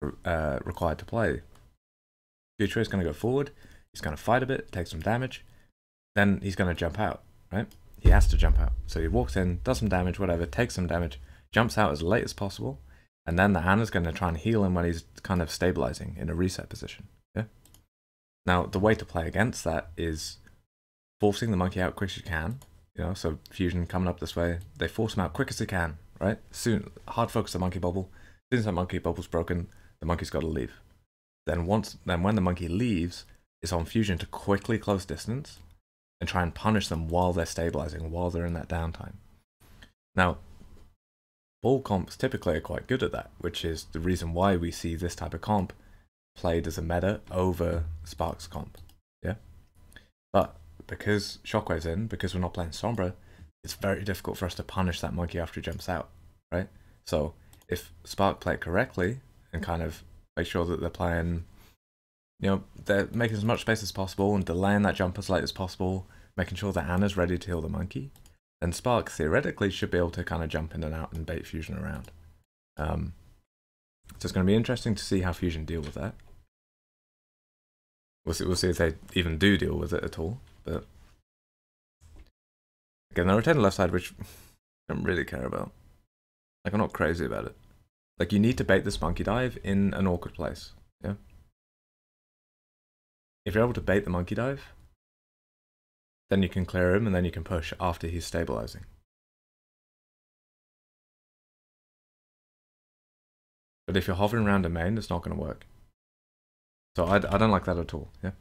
required to play. Switcheroo is going to go forward, he's going to fight a bit, take some damage, then he's going to jump out, right? He has to jump out. So he walks in, does some damage, whatever, takes some damage, jumps out as late as possible, and then the Anna's going to try and heal him when he's kind of stabilizing in a reset position. Yeah. Now, the way to play against that is forcing the monkey out quick as you can. You know, so Fusion coming up this way, they force him out quick as they can, right? Soon, hard focus the monkey bubble. As soon as that monkey bubble's broken, the monkey's got to leave. Then when the monkey leaves, it's on Fusion to quickly close distance and try and punish them while they're stabilizing, while they're in that downtime. Now, ball comps typically are quite good at that, which is the reason why we see this type of comp played as a meta over Spark's comp. Yeah, but because Shockwave's in, because we're not playing Sombra, it's very difficult for us to punish that monkey after he jumps out, right? So if Spark play it correctly and kind of make sure that they're playing, you know, they're making as much space as possible and delaying that jump as late as possible, making sure that Anna's ready to heal the monkey, then Spark theoretically should be able to kind of jump in and out and bait Fusion around. So it's going to be interesting to see how Fusion deal with that. We'll see if they even do deal with it at all. But again, they retain the left side, which I don't really care about. Like, I'm not crazy about it. Like, you need to bait this monkey dive in an awkward place. Yeah. If you're able to bait the monkey dive, then you can clear him and then you can push after he's stabilizing. But if you're hovering around a main, it's not going to work. So I don't like that at all. Yeah.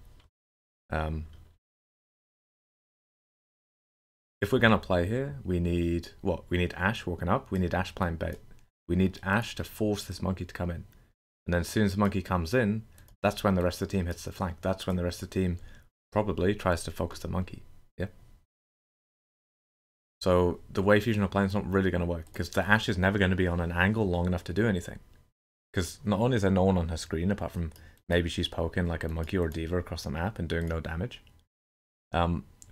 If we're going to play here, we need what? We need Ashe walking up. We need Ashe playing bait. We need Ashe to force this monkey to come in. And then as soon as the monkey comes in, that's when the rest of the team hits the flank. That's when the rest of the team probably tries to focus the monkey. Yeah. So the way Fusion are playing is not really going to work, because the Ashe is never going to be on an angle long enough to do anything. Because not only is there no one on her screen, apart from maybe she's poking like a monkey or a diva across the map and doing no damage.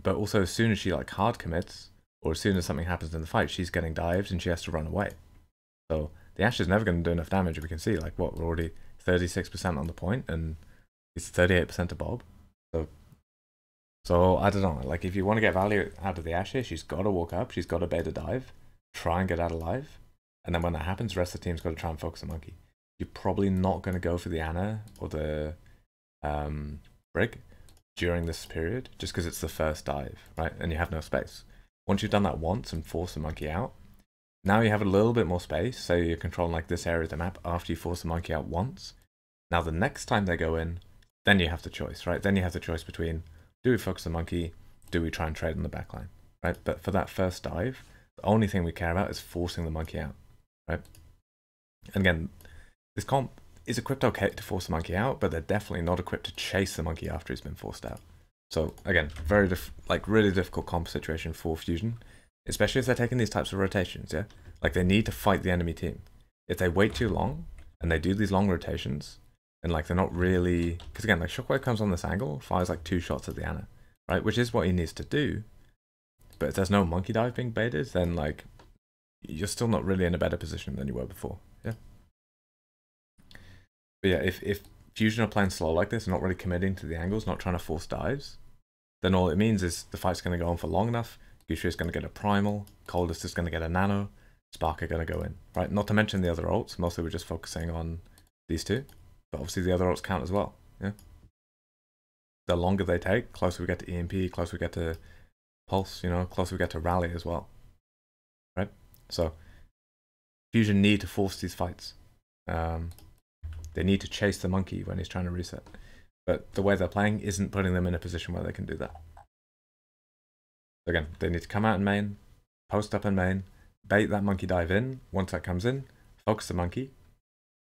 But also as soon as she like hard commits, or as soon as something happens in the fight, she's getting dived and she has to run away. So the Ashe is never going to do enough damage. We can see, like, what, we're already 36% on the point, and it's 38% to Bob. So I don't know. Like, if you want to get value out of the Ashe, she's got to walk up, she's got to bait a dive, try and get out alive, and then when that happens, the rest of the team's got to try and focus the monkey. You're probably not going to go for the Anna or the Brig during this period, just because it's the first dive, right? And you have no space. Once you've done that once and forced the monkey out, now you have a little bit more space, so you're controlling like this area of the map after you force the monkey out once. Now the next time they go in, then you have the choice, right? Then you have the choice between, do we focus the monkey, do we try and trade on the backline, right? But for that first dive, the only thing we care about is forcing the monkey out, right? And again, this comp is equipped okay to force the monkey out, but they're definitely not equipped to chase the monkey after he's been forced out. So again, very really difficult comp situation for Fusion, especially if they're taking these types of rotations. Yeah, like they need to fight the enemy team. If they wait too long and they do these long rotations, and like they're not really, because again, like Shockwave comes on this angle, fires like 2 shots at the Anna, right? Which is what he needs to do. But if there's no monkey dive being baited, then like you're still not really in a better position than you were before. Yeah. But yeah, if Fusion are playing slow like this, not really committing to the angles, not trying to force dives, then all it means is the fight's going to go on for long enough, Guthrie is going to get a primal, Coldest is going to get a nano, Spark are going to go in, right? Not to mention the other ults, mostly we're just focusing on these two, but obviously the other ults count as well, yeah? The longer they take, closer we get to EMP, closer we get to Pulse, you know, closer we get to Rally as well, right? So, Fusion need to force these fights. They need to chase the monkey when he's trying to reset. But the way they're playing isn't putting them in a position where they can do that. Again, they need to come out in main, post up in main, bait that monkey dive in. Once that comes in, focus the monkey.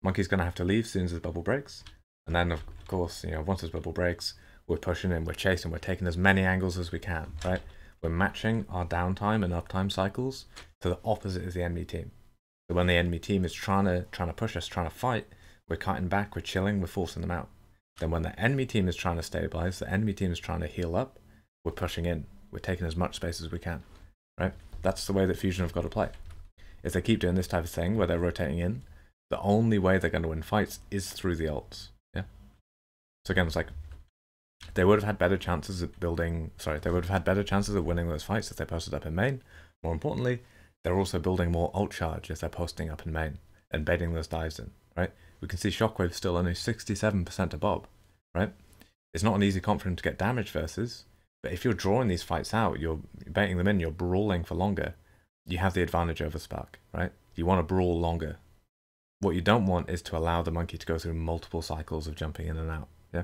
Monkey's going to have to leave as soon as the bubble breaks. And then, of course, you know, once this bubble breaks, we're pushing in, we're chasing, we're taking as many angles as we can, right? We're matching our downtime and uptime cycles to the opposite of the enemy team. So when the enemy team is trying to push us, trying to fight, we're cutting back, we're chilling, we're forcing them out. Then when the enemy team is trying to stabilize, the enemy team is trying to heal up, we're pushing in. We're taking as much space as we can, right? That's the way that Fusion have got to play. If they keep doing this type of thing where they're rotating in, The only way they're going to win fights is through the ults. Yeah. So again, it's like they would have had better chances of building. Sorry, they would have had better chances of winning those fights if they posted up in main. More importantly, they're also building more ult charge if they're posting up in main and baiting those dives in. Right. We can see Shockwave still only 67% to Bob. Right. It's not an easy comp for him to get damage versus. But if you're drawing these fights out, you're baiting them in, you're brawling for longer, you have the advantage over Spark, right? You want to brawl longer. What you don't want is to allow the monkey to go through multiple cycles of jumping in and out, yeah?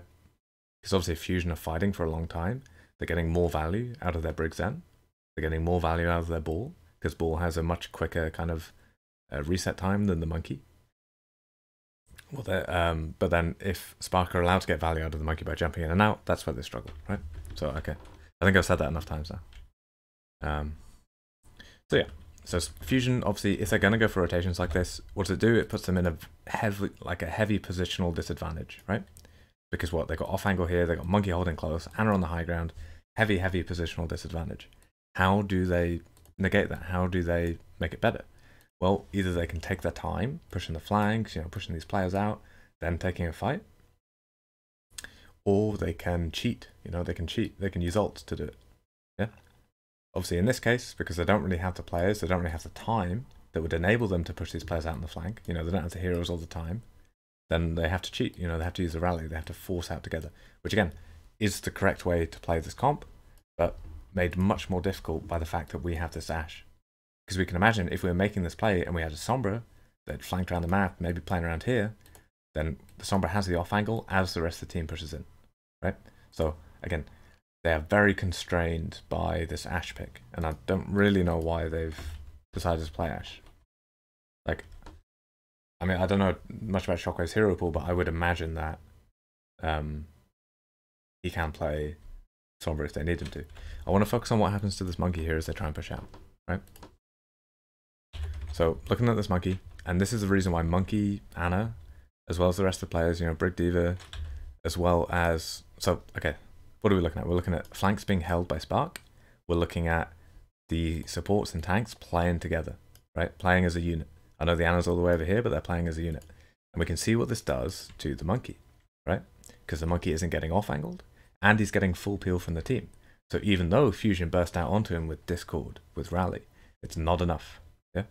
Because obviously Fusion are fighting for a long time. They're getting more value out of their Brig Zen. They're getting more value out of their Ball, because Ball has a much quicker kind of reset time than the monkey. Well, but then if Spark are allowed to get value out of the monkey by jumping in and out, that's where they struggle, right? So, okay. I think I've said that enough times now. So yeah, so Fusion, obviously, if they're going to go for rotations like this, what does it do? It puts them in a heavy positional disadvantage, right? Because what, they got off angle here, they got monkey holding close, Ana on the high ground, heavy positional disadvantage. How do they negate that? How do they make it better? Well, either they can take their time, pushing the flanks, pushing these players out, then taking a fight, or they can cheat, they can cheat, they can use ults to do it, yeah? Obviously in this case, because they don't really have the players, they don't really have the time that would enable them to push these players out on the flank, they don't have the heroes all the time, then they have to cheat, they have to use a rally, they have to force out together, which again, is the correct way to play this comp, but made much more difficult by the fact that we have this Ashe. Because we can imagine if we were making this play and we had a Sombra that flanked around the map, maybe playing around here, then the Sombra has the off angle as the rest of the team pushes in. Right? So again, they are very constrained by this Ashe pick, and I don't really know why they've decided to play Ashe. Like, I mean, I don't know much about Shockwave's hero pool, but I would imagine that he can play Sombra if they need him to. I want to focus on what happens to this monkey here as they try and push out, right? So looking at this monkey, and this is the reason why Monkey, Ana, as well as the rest of the players, Brig Diva, as well as, so, okay, what are we looking at? We're looking at flanks being held by Spark. We're looking at the supports and tanks playing together, right? Playing as a unit. I know the Ana's all the way over here, but they're playing as a unit. And we can see what this does to the monkey, right? Because the monkey isn't getting off-angled, and he's getting full peel from the team. So even though Fusion burst out onto him with Discord, with Rally, it's not enough, yeah?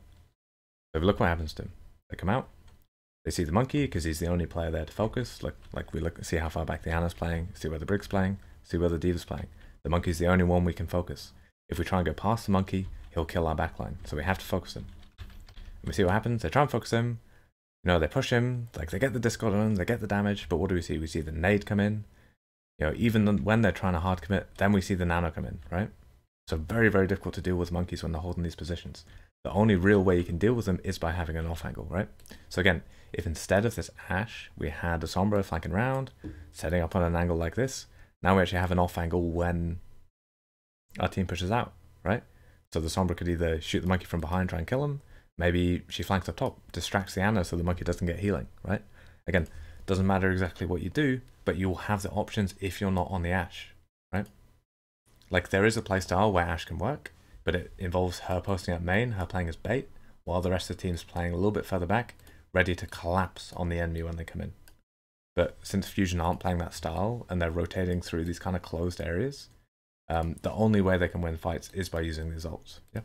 So look what happens to him. They come out. They see the monkey because he's the only player there to focus. Like we look, see how far back the Ana's playing, see where the Brig's playing, see where the Diva's playing. The monkey's the only one we can focus. If we try and go past the monkey, he'll kill our backline. So we have to focus him. And we see what happens. They try and focus him. They push him. Like they get the Discord on him, they get the damage. But what do we see? We see the nade come in. Even when they're trying to hard commit, then we see the nano come in, right? So very, very difficult to deal with monkeys when they're holding these positions. The only real way you can deal with them is by having an off angle, right? So again, if instead of this Ashe, we had a Sombra flanking round, setting up on an angle like this, now we actually have an off angle when our team pushes out, right? So the Sombra could either shoot the monkey from behind, try and kill him, maybe she flanks up top, distracts the Ana so the monkey doesn't get healing, right? Again, doesn't matter exactly what you do, but you will have the options if you're not on the Ashe, right? Like there is a playstyle where Ashe can work, but it involves her posting up main, her playing as bait, while the rest of the team's playing a little bit further back, ready to collapse on the enemy when they come in. But since Fusion aren't playing that style, and they're rotating through these kind of closed areas, the only way they can win fights is by using these ults. Yeah.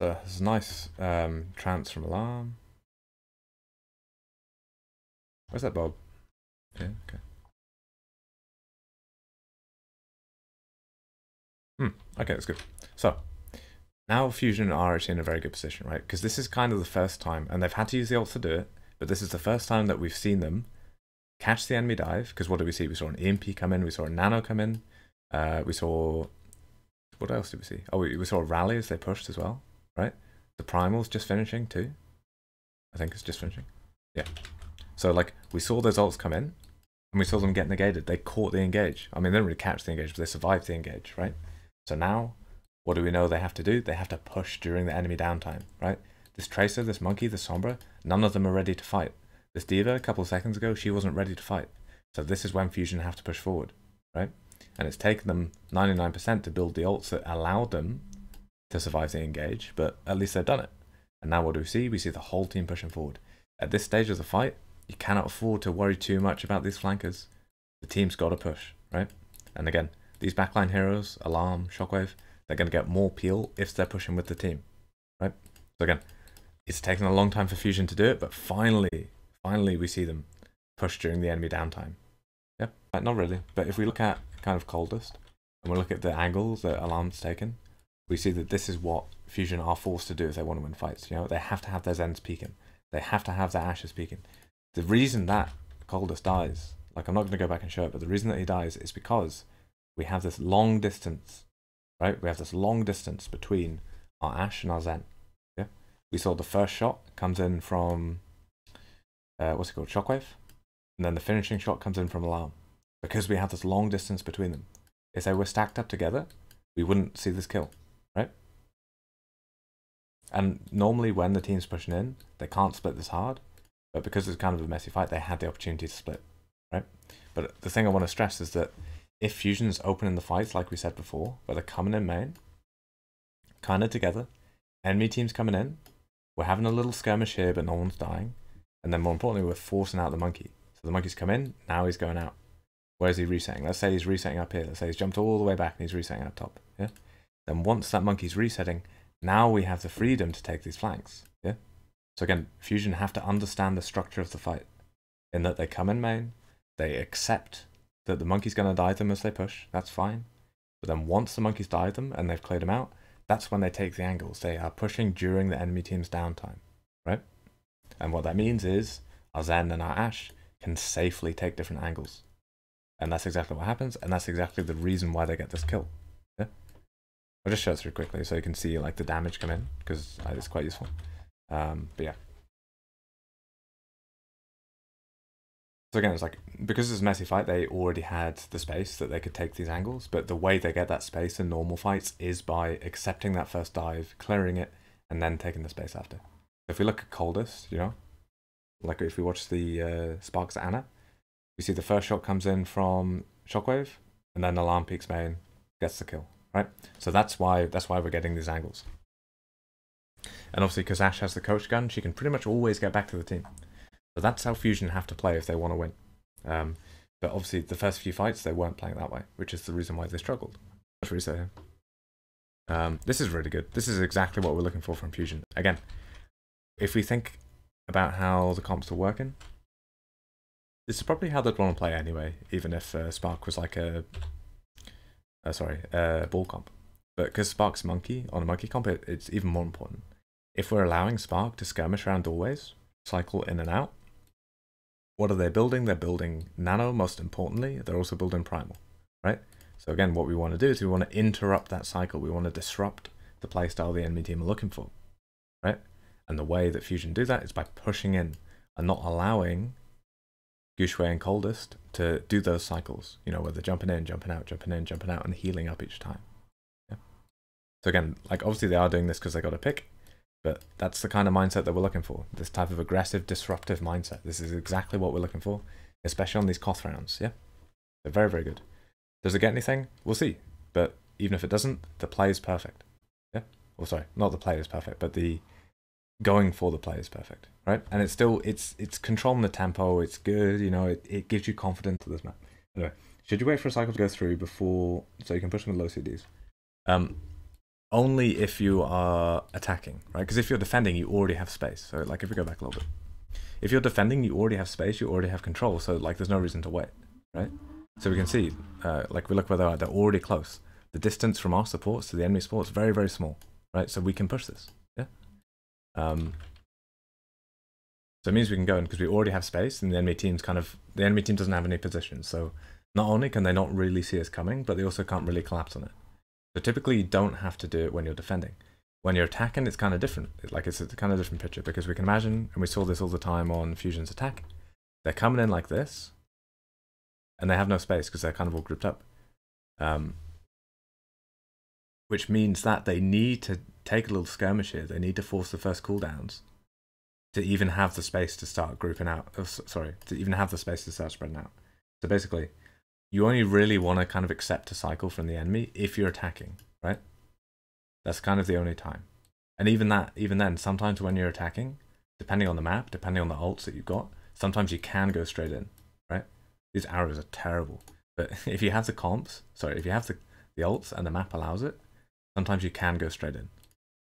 So there's a nice trance from Alarm. Where's that Bob? Yeah, okay. Okay, that's good. So now Fusion are actually in a very good position, right? Because this is kind of the first time, and they've had to use the ult to do it, but this is the first time that we've seen them catch the enemy dive. Because what did we see? We saw an EMP come in, we saw a nano come in, we saw, what else did we see? Oh, we saw a rally as they pushed as well, right? The primal's just finishing too. I think it's just finishing. Yeah. So like we saw those ults come in, and we saw them get negated. They caught the engage. I mean, they didn't really catch the engage, but they survived the engage, right? So now, what do we know they have to do? They have to push during the enemy downtime, right? This Tracer, this Monkey, this Sombra, none of them are ready to fight. This Diva, a couple of seconds ago, she wasn't ready to fight. So this is when Fusion have to push forward, right? And it's taken them 99% to build the ults that allowed them to survive the engage, but at least they've done it. And now what do we see? We see the whole team pushing forward. At this stage of the fight, you cannot afford to worry too much about these flankers. The team's got to push, right? And again, these backline heroes, Alarm, Shockwave, they're going to get more peel if they're pushing with the team, right? So again, it's taken a long time for Fusion to do it, but finally we see them push during the enemy downtime. Yep, not really, but if we look at kind of coldest, and we look at the angles that Alarm's taken, we see that this is what Fusion are forced to do if they want to win fights. You know, they have to have their Zens peeking. They have to have their Ashes peeking. The reason that coldest dies, like I'm not going to go back and show it, but the reason that he dies is because we have this long distance, right? We have this long distance between our Ashe and our Zen. Yeah, we saw the first shot comes in from what's it called, Shockwave, and then the finishing shot comes in from Alarm, because we have this long distance between them. If they were stacked up together, we wouldn't see this kill, right? And normally when the team's pushing in, they can't split this hard, but because it's kind of a messy fight, they had the opportunity to split, right? But the thing I want to stress is that if Fusion's opening the fights, like we said before, where they're coming in main, kind of together, enemy team's coming in, we're having a little skirmish here, but no one's dying, and then more importantly, we're forcing out the monkey. So the monkey's come in, now he's going out. Where is he resetting? Let's say he's resetting up here. Let's say he's jumped all the way back and he's resetting up top. Yeah. Then once that monkey's resetting, now we have the freedom to take these flanks. Yeah. So again, Fusion have to understand the structure of the fight, in that they come in main, they accept that the monkey's going to dive them as they push. That's fine. But then once the monkey's dived them and they've cleared them out, that's when they take the angles. They are pushing during the enemy team's downtime, right? And what that means is our Zen and our Ashe can safely take different angles. And that's exactly what happens, and that's exactly the reason why they get this kill. Yeah, I'll just show it through quickly so you can see like the damage come in, because it's quite useful. But yeah. So again, it's like, because it's a messy fight, they already had the space that they could take these angles, but the way they get that space in normal fights is by accepting that first dive, clearing it, and then taking the space after. If we look at coldest, you know, like if we watch the Sparks Anna, we see the first shot comes in from Shockwave, and then Alarm peeks main, gets the kill, right? So that's why we're getting these angles. And obviously, because Ashe has the coach gun, she can pretty much always get back to the team. So that's how Fusion have to play if they want to win. But obviously, the first few fights, they weren't playing that way, which is the reason why they struggled. What should we say here? This is really good. This is exactly what we're looking for from Fusion. Again, if we think about how the comps are working, this is probably how they'd want to play anyway, even if Spark was like a ball comp. But because Spark's monkey on a monkey comp, it's even more important. If we're allowing Spark to skirmish around doorways, cycle in and out, what are they building? They're building Nano, most importantly. They're also building Primal, right? So again, what we want to do is we want to interrupt that cycle. We want to disrupt the playstyle the enemy team are looking for, right? And the way that Fusion do that is by pushing in and not allowing Gushue and Coldest to do those cycles, you know, where they're jumping in, jumping out, jumping in, jumping out, and healing up each time. Yeah. So again, like obviously they are doing this because they got a pick, but that's the kind of mindset that we're looking for. This type of aggressive, disruptive mindset. This is exactly what we're looking for, especially on these Koth rounds. Yeah, they're very, very good. Does it get anything? We'll see. But even if it doesn't, the play is perfect. Yeah. Well, sorry, not the play is perfect, but the going for the play is perfect, right? And it's still, it's controlling the tempo, it's good, you know, it gives you confidence to this map. Anyway, should you wait for a cycle to go through before, so you can push them with low CDs? Only if you are attacking, right? Because if you're defending, you already have space. So like if we go back a little bit, if you're defending, you already have space, you already have control, so like there's no reason to wait, right? So we can see, like we look where they are, they're already close. The distance from our supports to the enemy supports is very, very small, right? So we can push this, yeah? So it means we can go in because we already have space, and the enemy team doesn't have any positions. So not only can they not really see us coming, but they also can't really collapse on it. So typically you don't have to do it when you're defending. When you're attacking, it's kind of different. It's a kind of different picture, because we can imagine, and we saw this all the time on Fusion's attack, they're coming in like this, and they have no space because they're kind of all grouped up. Which means that they need to take a little skirmish here. They need to force the first cooldowns to even have the space to start grouping out. To even have the space to start spreading out. So basically, you only really want to kind of accept a cycle from the enemy if you're attacking, right? That's kind of the only time. And even then, sometimes when you're attacking, depending on the map, depending on the ults that you've got, sometimes you can go straight in, right? These arrows are terrible. But if you have the comps, sorry, if you have the ults and the map allows it, sometimes you can go straight in.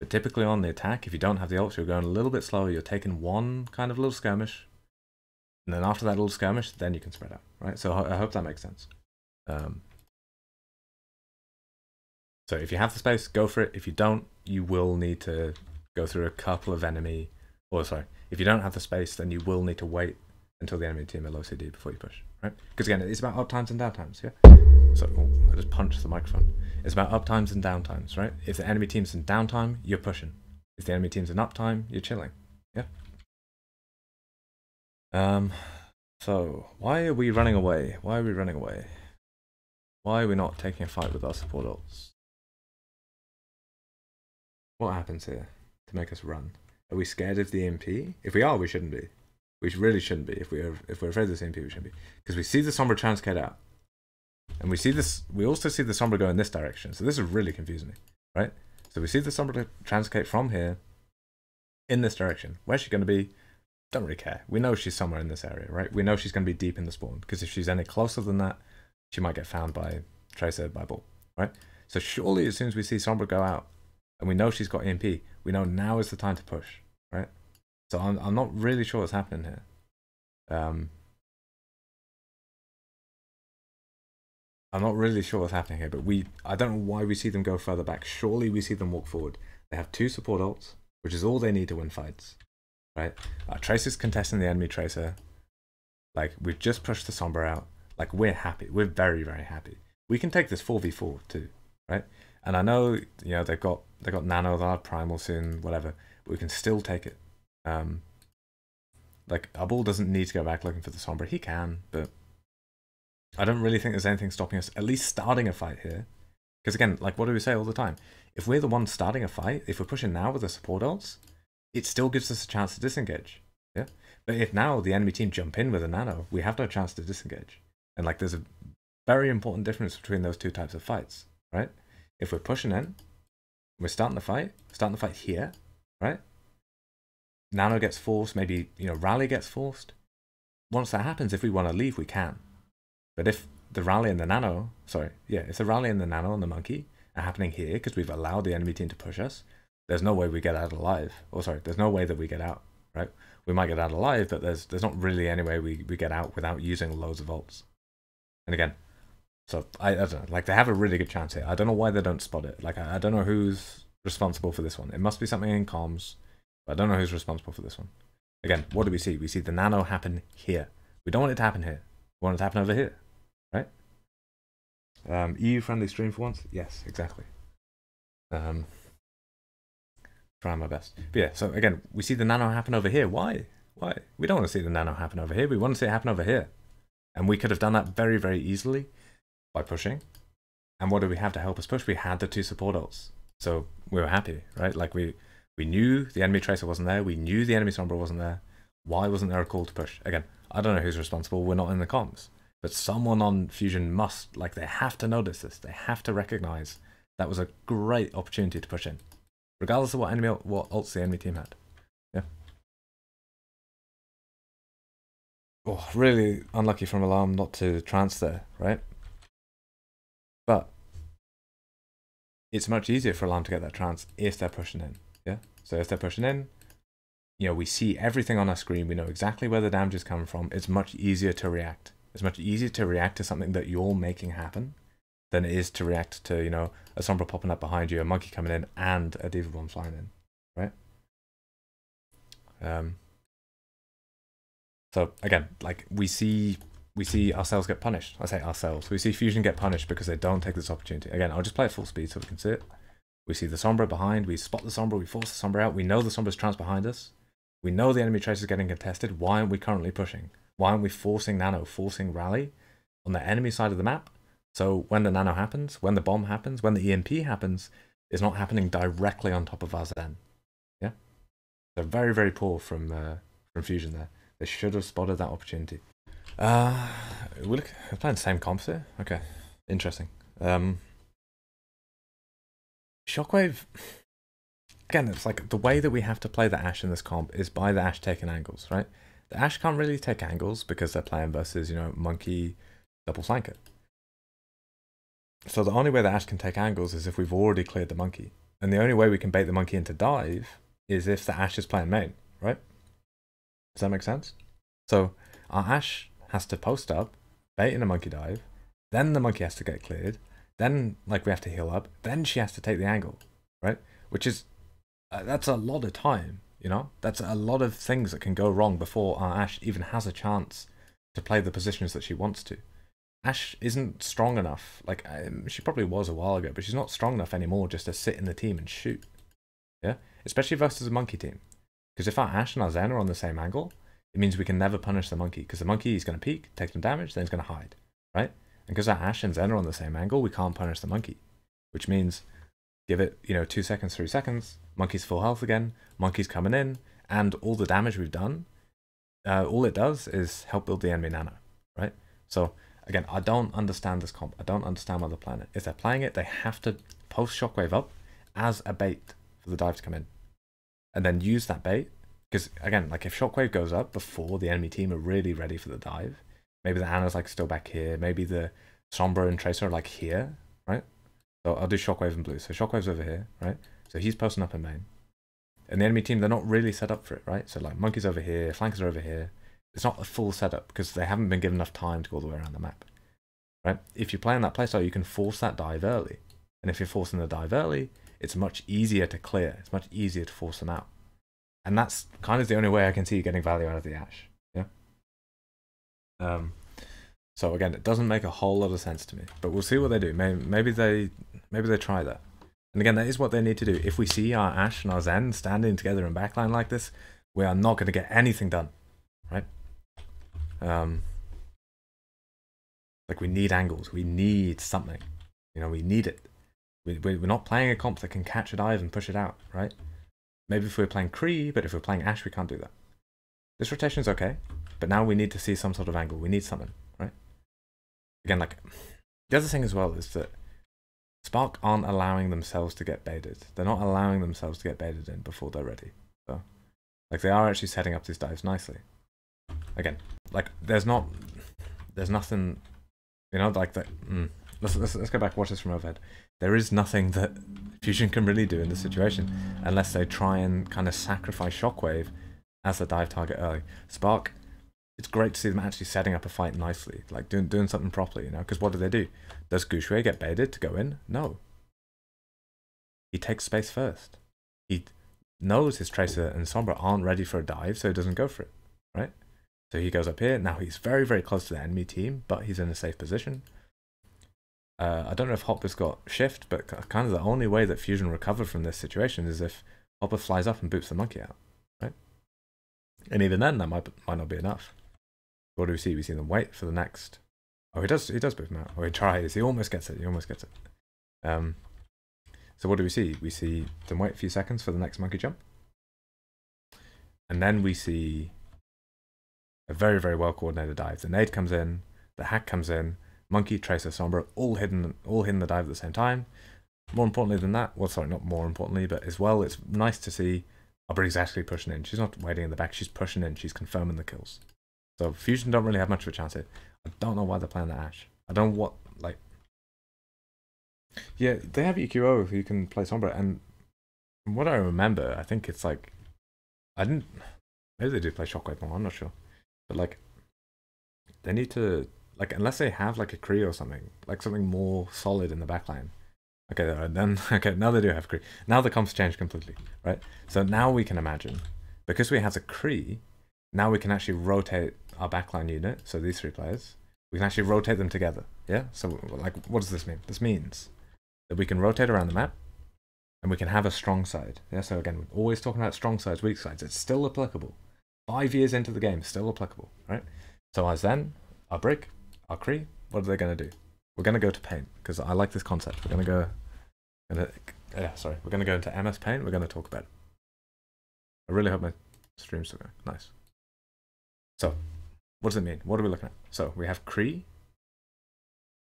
But typically on the attack, if you don't have the ults, you're going a little bit slower, you're taking one kind of little skirmish, and then after that little skirmish, then you can spread out, right? So I hope that makes sense. So if you have the space, go for it. If you don't, you will need to go through a couple of enemy, or sorry, if you don't have the space, then you will need to wait until the enemy team are low CD before you push, right? Because again, it's about uptimes and downtimes, yeah? So, I just punched the microphone. It's about uptimes and downtimes, right? If the enemy team's in downtime, you're pushing. If the enemy team's in uptime, you're chilling, yeah? So, why are we running away? Why are we running away? Why are we not taking a fight with our support ults? What happens here to make us run? Are we scared of the EMP? If we are, we shouldn't be. We really shouldn't be. If we're afraid of this EMP, we shouldn't be. Because we see the Sombra transcade out. And we see this, we also see the Sombra go in this direction. So this is really confusing me, right? So we see the Sombra transcade from here in this direction. Where's she going to be? Don't really care. We know she's somewhere in this area, right? We know she's going to be deep in the spawn. Because if she's any closer than that, she might get found by Tracer, by Bull, right? So surely as soon as we see Sombra go out, and we know she's got EMP, we know now is the time to push, right? So I'm not really sure what's happening here. I'm not really sure what's happening here, but I don't know why we see them go further back. Surely we see them walk forward. They have 2 support ults, which is all they need to win fights, right? Tracer's contesting the enemy Tracer. Like, we've just pushed the Sombra out. Like, we're happy. We're very, very happy. We can take this 4v4 too, right? And I know, you know, they've got Nano, they'll have Primal soon, whatever. But we can still take it. Like, our Bull doesn't need to go back looking for the Sombra. He can, but I don't really think there's anything stopping us at least starting a fight here. Because again, like, what do we say all the time? If we're the ones starting a fight, if we're pushing now with the support ults, it still gives us a chance to disengage. Yeah. But if now the enemy team jump in with a Nano, we have no chance to disengage. And like, there's a very important difference between those 2 types of fights, right? If we're pushing in, we're starting the fight here, right? Nano gets forced, maybe, you know, rally gets forced. Once that happens, if we want to leave, we can. But if the rally and the Nano, if the rally and the Nano and the Monkey are happening here because we've allowed the enemy team to push us, there's no way we get out alive. There's no way that we get out, right? We might get out alive, but there's not really any way we get out without using loads of ults. And again, so I don't know, like, they have a really good chance here. I don't know why they don't spot it. Like, I don't know who's responsible for this one. It must be something in comms, but I don't know who's responsible for this one. Again, what do we see? We see the Nano happen here. We don't want it to happen here. We want it to happen over here, right? EU-friendly stream for once? Yes, exactly. Trying my best. But yeah, so again, we see the Nano happen over here. Why? Why? We don't want to see the Nano happen over here. We want to see it happen over here. And we could have done that very, very easily by pushing. And what do we have to help us push? We had the 2 support ults. So we were happy, right? Like, we knew the enemy Tracer wasn't there. We knew the enemy Sombra wasn't there. Why wasn't there a call to push? Again, I don't know who's responsible. We're not in the comms. But someone on Fusion must, like, they have to notice this. They have to recognize that was a great opportunity to push in. Regardless of what ults the enemy team had. Yeah. Oh, really unlucky from Alarm not to trance there, right? But it's much easier for Alarm to get that trance if they're pushing in. Yeah. So if they're pushing in, you know, we see everything on our screen. We know exactly where the damage is coming from. It's much easier to react. It's much easier to react to something that you're making happen than it is to react to, you know, a Sombra popping up behind you, a Monkey coming in, and a Diva Bomb flying in, right? So again, like, we see ourselves get punished. I say ourselves. We see Fusion get punished because they don't take this opportunity. Again, I'll just play at full speed so we can see it. We see the Sombra behind. We spot the Sombra. We force the Sombra out. We know the Sombra's trans behind us. We know the enemy Tracer is getting contested. Why aren't we currently pushing? Why aren't we forcing Nano, forcing Rally on the enemy side of the map? So when the Nano happens, when the bomb happens, when the EMP happens, it's not happening directly on top of our Zen. Yeah? So very, very poor from Fusion there. They should have spotted that opportunity. We're playing the same comps here. Okay, interesting. Shockwave. Again, it's like the way that we have to play the Ashe in this comp is by the Ashe taking angles, right? The Ashe can't really take angles because they're playing versus, you know, monkey double flanker. So the only way the Ashe can take angles is if we've already cleared the monkey. And the only way we can bait the monkey into dive is if the Ashe is playing main, right? Does that make sense? So our Ashe has to post up, bait in a monkey dive, then the monkey has to get cleared, then like we have to heal up, then she has to take the angle, right? Which is, that's a lot of time, you know? That's a lot of things that can go wrong before our Ashe even has a chance to play the positions that she wants to. Ashe isn't strong enough, like, she probably was a while ago, but she's not strong enough anymore just to sit in the team and shoot, yeah? Especially versus a monkey team. Because if our Ashe and our Zen are on the same angle, it means we can never punish the monkey, because the monkey is going to peek, take some damage, then he's going to hide, right? And because our Ashe and Zen are on the same angle, we can't punish the monkey, which means give it, you know, 2 seconds, 3 seconds, monkey's full health again, monkey's coming in, and all the damage we've done, all it does is help build the enemy nano, right? So again, I don't understand this comp. I don't understand why they're playing it. If they're playing it, they have to post Shockwave up as a bait for the dive to come in, and then use that bait. Because again, like if Shockwave goes up before the enemy team are really ready for the dive, maybe the Ana's like still back here, maybe the Sombra and Tracer are like here, right? So I'll do Shockwave in blue. So Shockwave's over here, right? So he's posting up in main. And the enemy team, they're not really set up for it, right? So like Monkey's over here, Flankers are over here. It's not a full setup because they haven't been given enough time to go all the way around the map, right? If you play in that playstyle, you can force that dive early. And if you're forcing the dive early, it's much easier to clear. It's much easier to force them out. And that's kind of the only way I can see you getting value out of the Ashe. Yeah. So again, it doesn't make a whole lot of sense to me, but we'll see what they do. Maybe they try that. And again, that is what they need to do. If we see our Ashe and our Zen standing together in backline like this, we are not going to get anything done, right? Like we need angles. We need something. You know, we need it. We're not playing a comp that can catch a dive and push it out, right? Maybe if we're playing Cree, but if we're playing Ashe, we can't do that. This rotation is okay, but now we need to see some sort of angle. We need something, right? Again, like, the other thing as well is that Spark aren't allowing themselves to get baited. They're not allowing themselves to get baited in before they're ready. So, like, they are actually setting up these dives nicely. Again, like, there's nothing, you know, like that. Let's go back, watch this from overhead. There is nothing that Fusion can really do in this situation unless they try and kind of sacrifice Shockwave as the dive target early. Spark, it's great to see them actually setting up a fight nicely, like doing something properly, you know, because what do? Does Gushui get baited to go in? No. He takes space first. He knows his Tracer and Sombra aren't ready for a dive, so he doesn't go for it, right? So he goes up here. Now he's very, very close to the enemy team, but he's in a safe position. I don't know if Hopper's got shift, but kind of the only way that Fusion recover from this situation is if Hopper flies up and boots the monkey out, right? And even then, that might not be enough. What do we see? We see them wait for the next. Oh, he does boot him out. Or he tries. He almost gets it. So what do we see? We see them wait a few seconds for the next monkey jump, and then we see a very, very well coordinated dive. The nade comes in, the hack comes in. Monkey, Tracer, Sombra, all hidden the dive at the same time. More importantly than that, well, sorry, not more importantly, but as well, it's nice to see Aubrey's actually pushing in. She's not waiting in the back, she's pushing in, she's confirming the kills. So Fusion don't really have much of a chance here. I don't know why they're playing the Ashe. I don't know what, like... Yeah, they have EQO who can play Sombra, and from what I remember, I think it's like... Maybe they do play Shockwave more, I'm not sure. But like, they need to... Like, unless they have like a cree or something, like something more solid in the backline. Okay, then, okay, now they do have cree. Now the comps change completely, right? So now we can imagine, because we have the cree, now we can actually rotate our backline unit, so these 3 players, we can actually rotate them together, yeah? So, like, what does this mean? This means that we can rotate around the map, and we can have a strong side, yeah? So again, we're always talking about strong sides, weak sides. It's still applicable. 5 years into the game, still applicable, right? So our Zen, our Brick, our Cree, what are they going to do? We're going to go to Paint, because I like this concept. We're going to go... we're going to go into MS Paint. We're going to talk about it. I really hope my stream's still going. Nice. So, what does it mean? What are we looking at? So we have cree.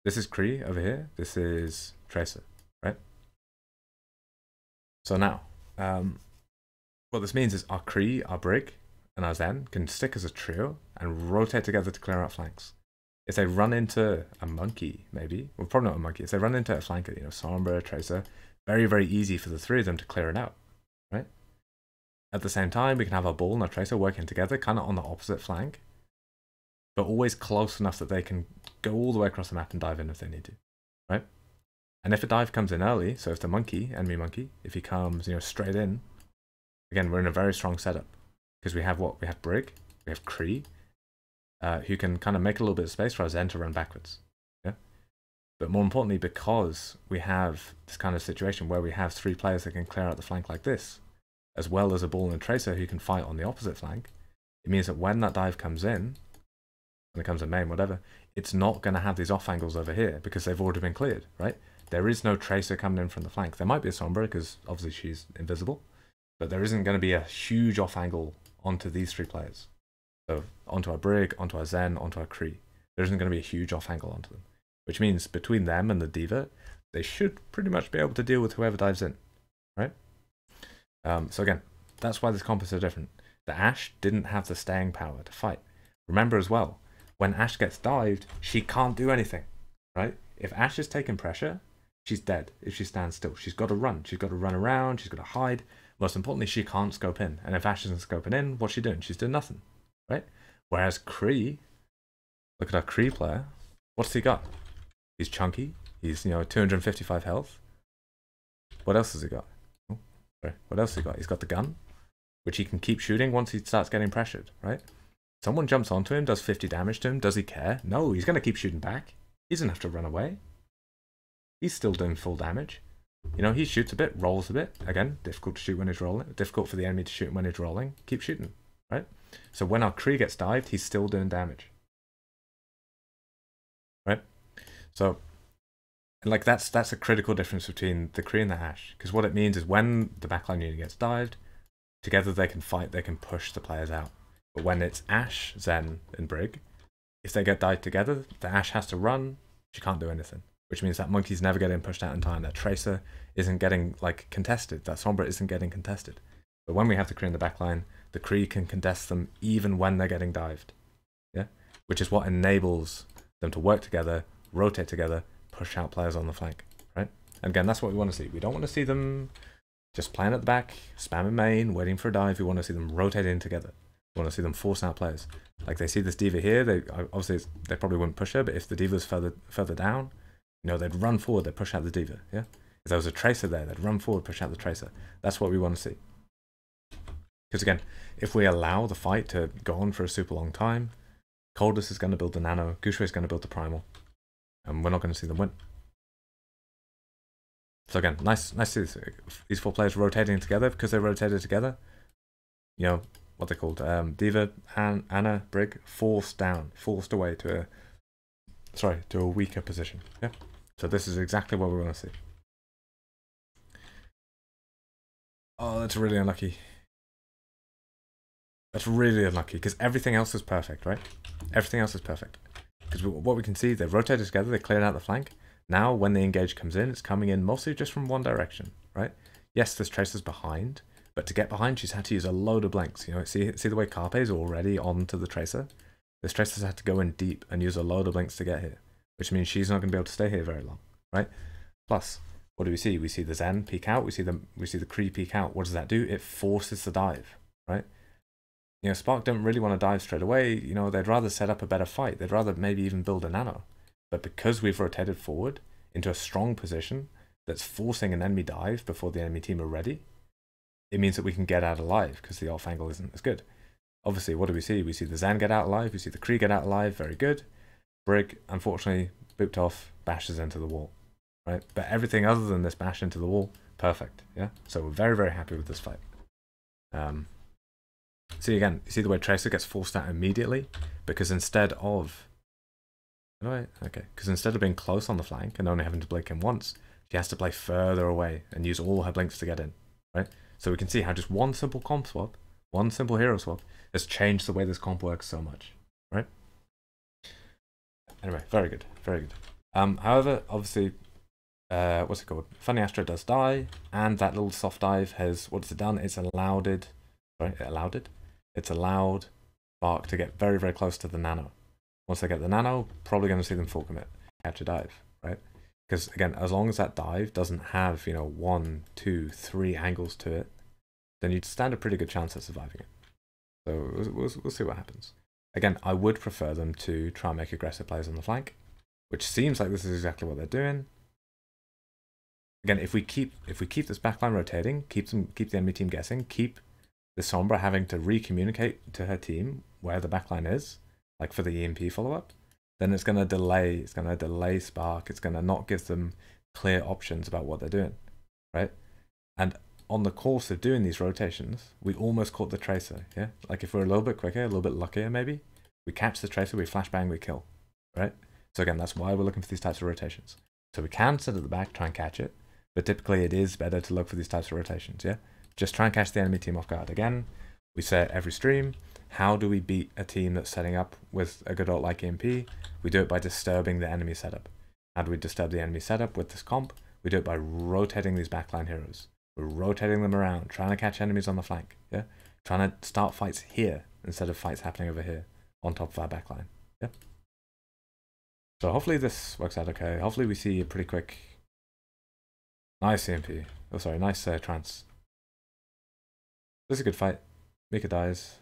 This is cree over here. This is tracer, right? So now, what this means is our cree, our brig, and our zen can stick as a trio and rotate together to clear out flanks. If they run into a monkey, maybe, well, probably not a monkey. If they run into a flanker, you know, sombra, tracer, very, very easy for the three of them to clear it out, right? At the same time, we can have our ball and our tracer working together, kind of on the opposite flank, but always close enough that they can go all the way across the map and dive in if they need to, right? And if a dive comes in early, so if the monkey, enemy monkey, if he comes, you know, straight in, again, we're in a very strong setup because we have what? We have brig, we have cree, who can kind of make a little bit of space for our zen to run backwards, yeah? But more importantly, because we have this kind of situation where we have three players that can clear out the flank like this, as well as a ball and a tracer who can fight on the opposite flank, it means that when that dive comes in, when it comes to main, whatever, it's not going to have these off angles over here because they've already been cleared, right? There is no tracer coming in from the flank. There might be a sombra because obviously she's invisible, but there isn't going to be a huge off angle onto these three players. So onto our brig, onto our zen, onto our cree. There isn't going to be a huge off angle onto them, which means between them and the diva, they should pretty much be able to deal with whoever dives in, right? So again, that's why this comp is so different. The ashe didn't have the staying power to fight. Remember as well, when ashe gets dived, she can't do anything, right? If ashe is taking pressure, she's dead if she stands still. She's got to run. She's got to run around. She's got to hide. Most importantly, she can't scope in. And if ashe isn't scoping in, what's she doing? She's doing nothing, right? Whereas cree, look at our cree player. What's he got? He's chunky. He's, you know, 255 health. What else has he got? Oh, sorry. What else has he got? He's got the gun, which he can keep shooting once he starts getting pressured, right? Someone jumps onto him, does 50 damage to him. Does he care? No, he's going to keep shooting back. He doesn't have to run away. He's still doing full damage. You know, he shoots a bit, rolls a bit. Again, difficult to shoot when he's rolling. Difficult for the enemy to shoot when he's rolling. Keep shooting, right? So when our cree gets dived, he's still doing damage. Right? So, like, that's a critical difference between the cree and the ashe. Because what it means is when the backline unit gets dived, together they can fight, they can push the players out. But when it's ashe, zen, and brig, if they get dived together, the ashe has to run, she can't do anything. Which means that monkey's never getting pushed out in time, that tracer isn't getting, like, contested, that sombra isn't getting contested. But when we have the cree in the backline, the cree can contest them even when they're getting dived. Yeah? Which is what enables them to work together, rotate together, push out players on the flank, right? And again, that's what we want to see. We don't want to see them just playing at the back, spamming main, waiting for a dive. We want to see them rotating together. We want to see them force out players. Like, they see this diva here, they obviously they probably wouldn't push her, but if the diva's further down, you know, they'd run forward, they'd push out the diva, yeah? If there was a tracer there, they'd run forward, push out the tracer. That's what we want to see. Because again, if we allow the fight to go on for a super long time, Coldus is going to build the nano, Gushui is going to build the primal, and we're not going to see them win. So again, nice to see these four players rotating together. Because they rotated together, you know, what they're called, diva, Anna, brig, forced away to a weaker position, yeah? So this is exactly what we want to see. Oh, that's really unlucky. That's really unlucky, because everything else is perfect, right? Everything else is perfect. Because what we can see, they've rotated together, they cleared out the flank. Now, when the engage comes in, it's coming in mostly just from one direction, right? Yes, this tracer's behind, but to get behind, she's had to use a load of blanks. You know, see the way Carpe's already onto the tracer? This tracer's had to go in deep and use a load of blinks to get here, which means she's not going to be able to stay here very long, right? Plus, what do we see? We see the zen peek out, we see the cree peek out. What does that do? It forces the dive, right? You know, Spark don't really want to dive straight away. You know, they'd rather set up a better fight. They'd rather maybe even build a nano. But because we've rotated forward into a strong position that's forcing an enemy dive before the enemy team are ready, it means that we can get out alive because the off angle isn't as good. Obviously, what do we see? We see the zen get out alive. We see the cree get out alive. Very good. Brig, unfortunately, booped off, bashes into the wall, right? But everything other than this bash into the wall, perfect, yeah? So we're very, very happy with this fight. See again, you see the way Tracer gets forced out immediately? Because instead of... because instead of being close on the flank and only having to blink in once, she has to play further away and use all her blinks to get in, right? So we can see how just one simple comp swap, one simple hero swap, has changed the way this comp works so much, right? Anyway, very good, very good. However, obviously, what's it called? Funny Astro does die, and that little soft dive has, what has it done? It's allowed it. It's allowed Spark to get very, very close to the nano. Once they get the nano, probably going to see them full commit, catch a dive, right? Because again, as long as that dive doesn't have, you know, 1, 2, 3 angles to it, then you'd stand a pretty good chance of surviving it. So we'll see what happens. Again, I would prefer them to try and make aggressive plays on the flank, which seems like this is exactly what they're doing. Again, if we keep this backline rotating, keep the enemy team guessing, keep the Sombra having to re-communicate to her team where the backline is, like for the EMP follow-up, then it's gonna delay Spark, it's gonna not give them clear options about what they're doing, right? And on the course of doing these rotations, we almost caught the Tracer, yeah? Like if we're a little bit quicker, a little bit luckier maybe, we catch the Tracer, we flashbang, we kill, right? So again, that's why we're looking for these types of rotations. So we can sit at the back, try and catch it, but typically it is better to look for these types of rotations, yeah? Just try and catch the enemy team off guard. Again, we say it every stream, how do we beat a team that's setting up with a good ult like EMP? We do it by disturbing the enemy setup. How do we disturb the enemy setup with this comp? We do it by rotating these backline heroes. We're rotating them around, trying to catch enemies on the flank, yeah? Trying to start fights here instead of fights happening over here on top of our backline, yeah? So hopefully this works out okay. Hopefully we see a pretty quick... Nice EMP. Oh, sorry, nice trance. This is a good fight. Mika dies.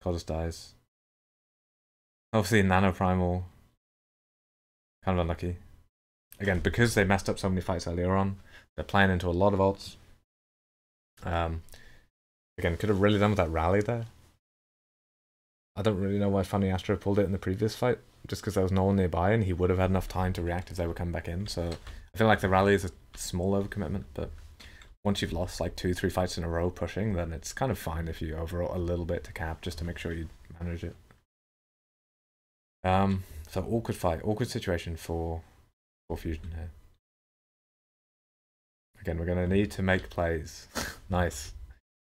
Codus dies. Obviously Nano Primal. Kind of unlucky. Again, because they messed up so many fights earlier on, they're playing into a lot of ults. Again, could have really done with that rally there. I don't really know why Funny Astro pulled it in the previous fight, just because there was no one nearby and he would have had enough time to react as they were coming back in. So I feel like the rally is a small overcommitment, but once you've lost like 2-3 fights in a row pushing, then it's kind of fine if you overall a little bit to cap just to make sure you manage it. So awkward fight, awkward situation for Fusion here. Again, we're going to need to make plays. Nice.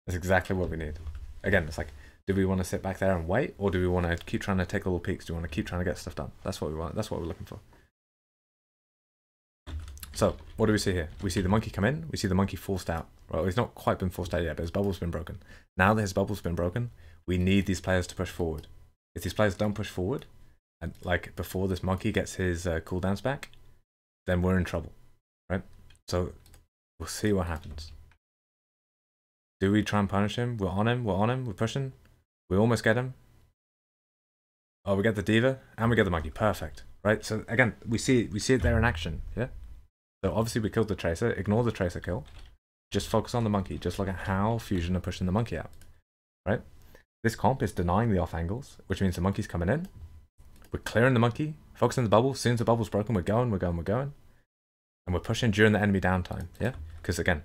That's exactly what we need. Again, it's like, do we want to sit back there and wait, or do we want to keep trying to take little peeks? Do we want to keep trying to get stuff done? That's what we want. That's what we're looking for. So, what do we see here? We see the monkey come in. We see the monkey forced out. Well, he's not quite been forced out yet, but his bubble's been broken. Now that his bubble's been broken, we need these players to push forward. If these players don't push forward, and like before this monkey gets his cooldowns back, then we're in trouble, right? So, we'll see what happens. Do we try and punish him? We're on him, we're pushing. We almost get him. Oh, we get the diva, and we get the monkey. Perfect, right? So again, we see it there in action, yeah? So obviously we killed the Tracer, ignore the Tracer kill. Just focus on the monkey, just look at how Fusion are pushing the monkey out, right? This comp is denying the off angles, which means the monkey's coming in. We're clearing the monkey, focusing on the bubble. As soon as the bubble's broken, we're going. And we're pushing during the enemy downtime, yeah? Because again,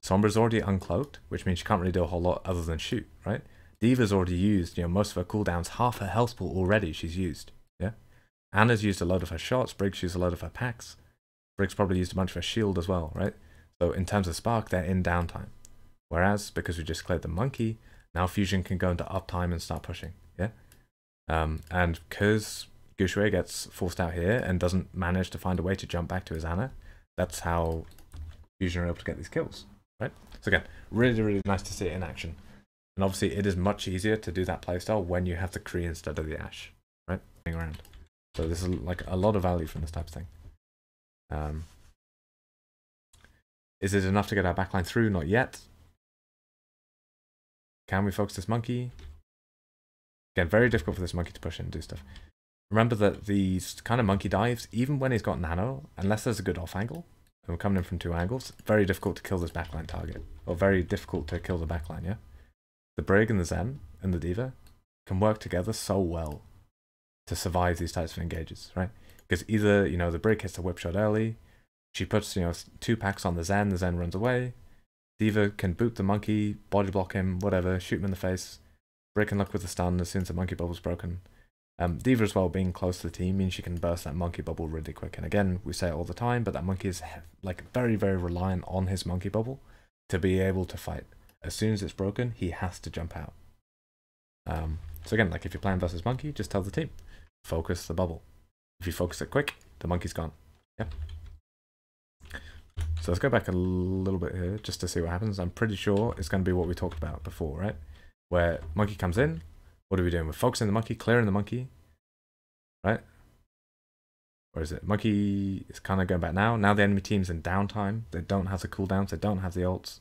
Sombra's already uncloaked, which means she can't really do a whole lot other than shoot, right? Diva's already used, you know, most of her cooldowns, half her health pool already she's used, yeah? Anna's used a load of her shots, Briggs used a load of her packs. Briggs probably used a bunch of her shield as well, right? So in terms of Spark, they're in downtime. Whereas, because we just cleared the monkey, now Fusion can go into uptime and start pushing, yeah? And because Gushui gets forced out here and doesn't manage to find a way to jump back to his Anna, that's how Fusion are able to get these kills, right? So again, really, really nice to see it in action. And obviously, it is much easier to do that playstyle when you have the Cree instead of the Ashe, right? Around. So this is like a lot of value from this type of thing. Is it enough to get our backline through? Not yet. Can we focus this monkey? Again, very difficult for this monkey to push in and do stuff. Remember that these kind of monkey dives, even when he's got nano, unless there's a good off angle, and we're coming in from 2 angles, very difficult to kill this backline target. Or very difficult to kill the backline, yeah? The Brig and the Zen and the Diva can work together so well to survive these types of engages, right? Because either, you know, the Brig hits a whip shot early, she puts, you know, 2 packs on the Zen runs away, Diva can boot the monkey, body block him, whatever, shoot him in the face, Brig can look with the stun as soon as the monkey bubble's broken. Diva as well, being close to the team, means she can burst that monkey bubble really quick. And again, we say it all the time, but that monkey is like very, very reliant on his monkey bubble to be able to fight. As soon as it's broken, he has to jump out. So again, like if you're playing versus monkey, just tell the team, focus the bubble. If you focus it quick, the monkey's gone. Yeah. So let's go back a little bit here just to see what happens. I'm pretty sure it's going to be what we talked about before, right? Where monkey comes in, what are we doing? We're focusing the monkey, clearing the monkey, right? Where is it? Monkey is kind of going back now. Now the enemy team's in downtime. They don't have the cooldowns. They don't have the ults,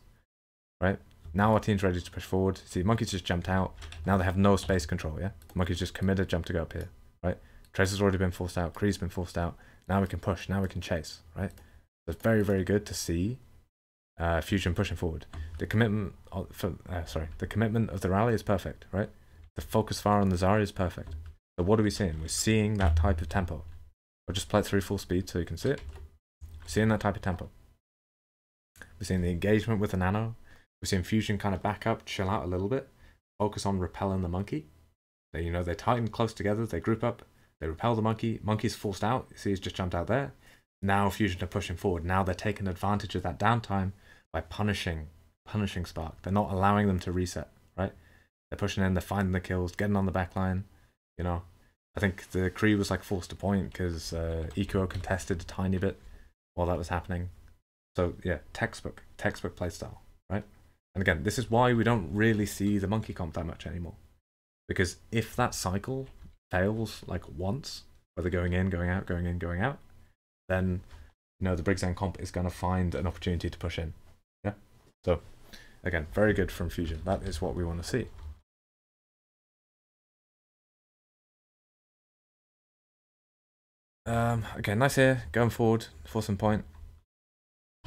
right? Now our team's ready to push forward. See, monkey's just jumped out. Now they have no space control, yeah? Monkey's just committed, jump to go up here, right? Tracer's already been forced out. Cree's been forced out. Now we can push. Now we can chase, right? So it's very, very good to see Fusion pushing forward. The commitment the commitment of the rally is perfect, right? The focus fire on the Zarya is perfect. So what are we seeing? We're seeing that type of tempo. I'll just play it through full speed so you can see it. We're seeing that type of tempo. We're seeing the engagement with the nano. We're seeing Fusion kind of back up, chill out a little bit, focus on repelling the monkey. They, you know, they tighten close together, they group up, they repel the monkey. Monkey's forced out. You see, he's just jumped out there. Now Fusion are pushing forward. Now they're taking advantage of that downtime by punishing Spark. They're not allowing them to reset, right? They're pushing in, they're finding the kills, getting on the back line, you know. I think the Cree was like forced to point because EQO contested a tiny bit while that was happening. So yeah, textbook playstyle, right? And again, this is why we don't really see the monkey comp that much anymore. Because if that cycle fails like once, where they're going in, going out, going in, going out, then you know the Briggs End comp is going to find an opportunity to push in. Yeah. So again, very good from Fusion. That is what we want to see. Okay, nice here, going forward, for some point.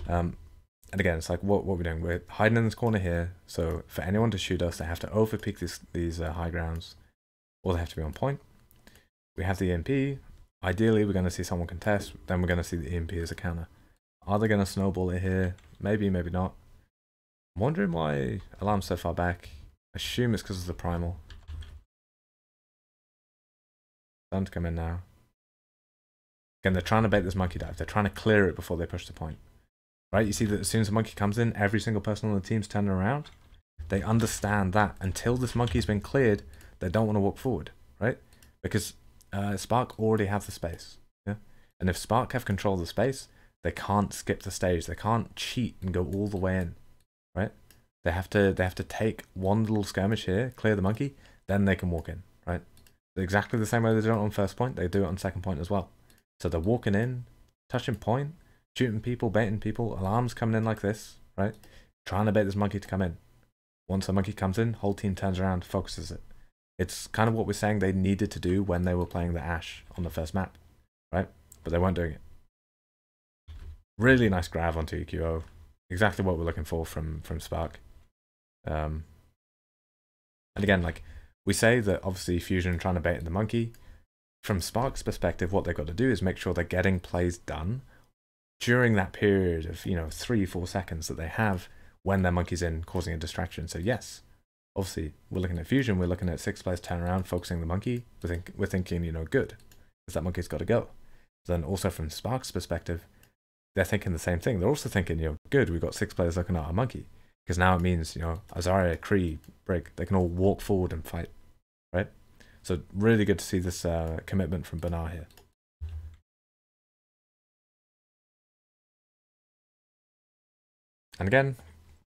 And again, it's like what we're doing. We're hiding in this corner here, so for anyone to shoot us, they have to overpeak these high grounds, or they have to be on point. We have the EMP. Ideally, we're going to see someone contest, then we're going to see the EMP as a counter. Are they going to snowball it here? Maybe, maybe not. I'm wondering why alarm's so far back. I assume it's because of the primal. Time to come in now. Again, they're trying to bait this monkey dive. They're trying to clear it before they push the point. Right? You see that as soon as the monkey comes in, every single person on the team's turning around. They understand that until this monkey's been cleared, they don't want to walk forward, right? Because Spark already have the space. Yeah? And if Spark have control of the space, they can't skip the stage. They can't cheat and go all the way in, right? They have to take one little skirmish here, clear the monkey, then they can walk in, right? Exactly the same way they do it on first point, they do it on second point as well. So they're walking in, touching point, shooting people, baiting people, alarms coming in like this, right? Trying to bait this monkey to come in. Once the monkey comes in, whole team turns around, focuses it. It's kind of what we're saying they needed to do when they were playing the Ashe on the first map, right? But they weren't doing it. Really nice grab onto EQO. Exactly what we're looking for from Spark. And again, like we say that obviously Fusion trying to bait the monkey. From Spark's perspective, what they've got to do is make sure they're getting plays done during that period of, you know, 3-4 seconds that they have when their monkey's in, causing a distraction. So yes, obviously we're looking at Fusion, we're looking at 6 players turn around, focusing the monkey. We're thinking, you know, good, because that monkey's got to go. Then also from Spark's perspective, they're thinking the same thing. They're also thinking, you know, good, we've got 6 players looking at our monkey, because now it means, you know, Zarya, Cree, Brig, they can all walk forward and fight, right? So really good to see this commitment from Bernard here. And again,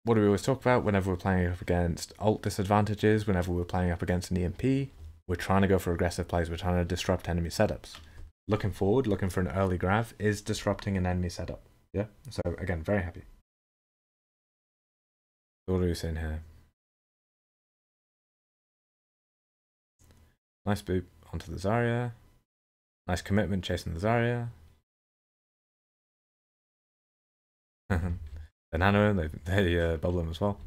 what do we always talk about whenever we're playing up against ult disadvantages, whenever we're playing up against an EMP, we're trying to go for aggressive plays, we're trying to disrupt enemy setups. Looking forward, looking for an early grab is disrupting an enemy setup. Yeah, so again, very happy. What are we seeing here? Nice boop onto the Zarya. Nice commitment chasing the Zarya. The nano, they bubble them as well.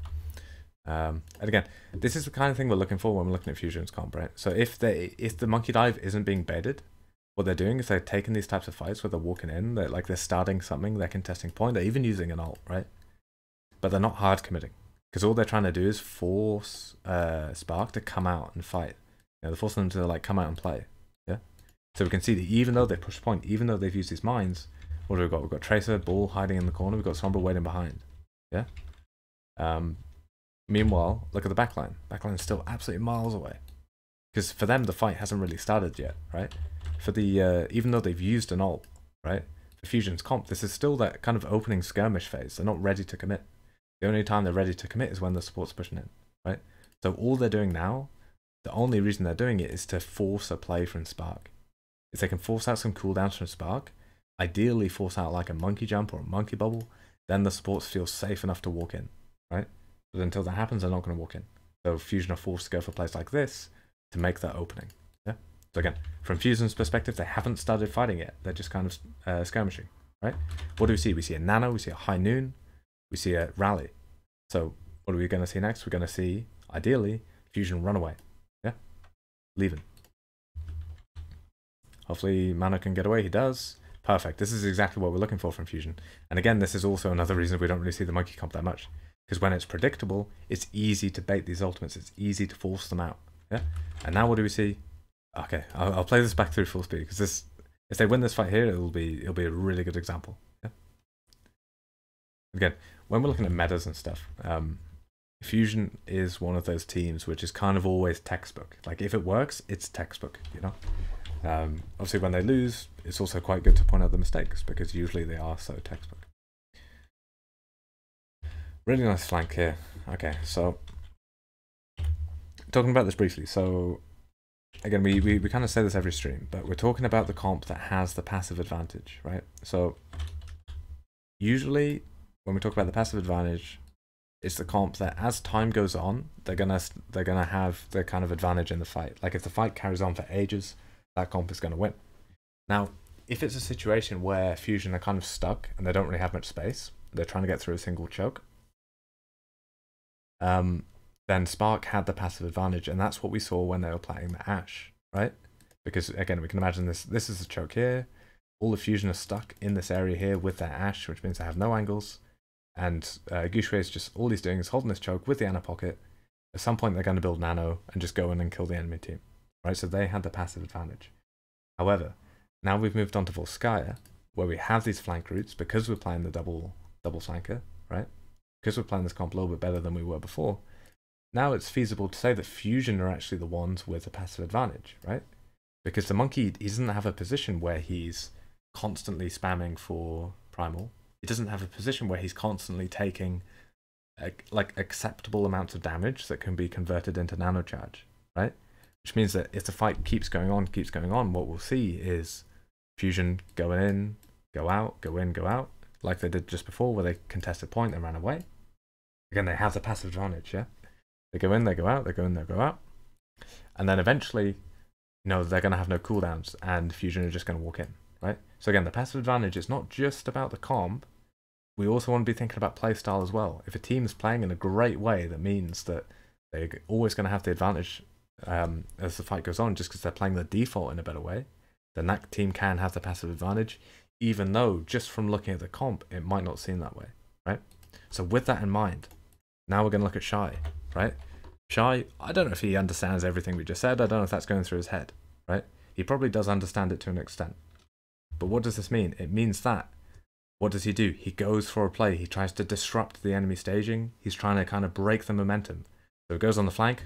And again, this is the kind of thing we're looking for when we're looking at Fusion's comp, right? So if the monkey dive isn't being baited, what they're doing is they're taking these types of fights where they're walking in, they're starting something, they're contesting point, they're even using an ult, right? But they're not hard committing, because all they're trying to do is force Spark to come out and fight. You know, they're forcing them to like come out and play. Yeah. So we can see that even though they push point, even though they've used these mines, what have we got? We've got Tracer, Bull hiding in the corner. We've got Sombra waiting behind. Yeah. Meanwhile, look at the backline. Backline is still absolutely miles away. Because for them, the fight hasn't really started yet, right? For the even though they've used an ult, right? For Fusion's comp, this is still that kind of opening skirmish phase. They're not ready to commit. The only time they're ready to commit is when the support's pushing in, right? So all they're doing now, the only reason they're doing it is to force a play from Spark. If they can force out some cooldowns from Spark, ideally force out like a monkey jump or a monkey bubble, then the supports feel safe enough to walk in, right? But until that happens, they're not going to walk in. So Fusion are forced to go for plays like this to make that opening. Yeah. So again, from Fusion's perspective, they haven't started fighting yet. They're just kind of skirmishing, right? What do we see? We see a nano, we see a high noon, we see a rally. So what are we going to see next? We're going to see, ideally, Fusion run away. Yeah, leaving. Hopefully Mana can get away. He does. Perfect. This is exactly what we're looking for from Fusion. And again, this is also another reason we don't really see the monkey comp that much. Because when it's predictable, it's easy to bait these ultimates. It's easy to force them out. Yeah. And now what do we see? Okay, I'll play this back through full speed because this, if they win this fight here, it'll be a really good example. Yeah. Again, when we're looking at metas and stuff, Fusion is one of those teams which is kind of always textbook. Like if it works, it's textbook. You know. Obviously, when they lose, it's also quite good to point out the mistakes because usually they are so textbook. Really nice flank here. Okay, so talking about this briefly. So again, we kind of say this every stream, but we're talking about the comp that has the passive advantage, right? So usually when we talk about the passive advantage, it's the comp that as time goes on, they're gonna have the kind of advantage in the fight. Like if the fight carries on for ages, that comp is going to win. Now, if it's a situation where Fusion are kind of stuck and they don't really have much space, they're trying to get through a single choke, then Spark had the passive advantage, and that's what we saw when they were playing the Ashe, right? Because again, we can imagine this is a choke here. All the Fusion are stuck in this area here with their Ashe, which means they have no angles. And Guxue is just, all he's doing is holding this choke with the Ana pocket. At some point, they're going to build Nano and just go in and kill the enemy team. Right, so they had the passive advantage. However, now we've moved on to Volskaya, where we have these flank routes because we're playing the double flanker, right? Because we're playing this comp a little bit better than we were before. Now it's feasible to say that Fusion are actually the ones with the passive advantage, right? Because the monkey, he doesn't have a position where he's constantly spamming for primal. He doesn't have a position where he's constantly taking like acceptable amounts of damage that can be converted into nano charge, right? Which means that if the fight keeps going on, what we'll see is Fusion going in, go out, go in, go out, like they did just before where they contested point and ran away. Again, they have the passive advantage, yeah? They go in, they go out, they go in, they go out. And then eventually, you know, they're going to have no cooldowns and Fusion are just going to walk in, right? So again, the passive advantage is not just about the comp. We also want to be thinking about playstyle as well. If a team's playing in a great way, that means that they're always going to have the advantage as the fight goes on, just because they're playing the default in a better way, then that team can have the passive advantage, even though just from looking at the comp, it might not seem that way, right? So with that in mind, now we're going to look at Shy, right? Shy, I don't know if he understands everything we just said. I don't know if that's going through his head, right? He probably does understand it to an extent. But what does this mean? It means that, what does he do? He goes for a play. He tries to disrupt the enemy staging. He's trying to kind of break the momentum. So it goes on the flank,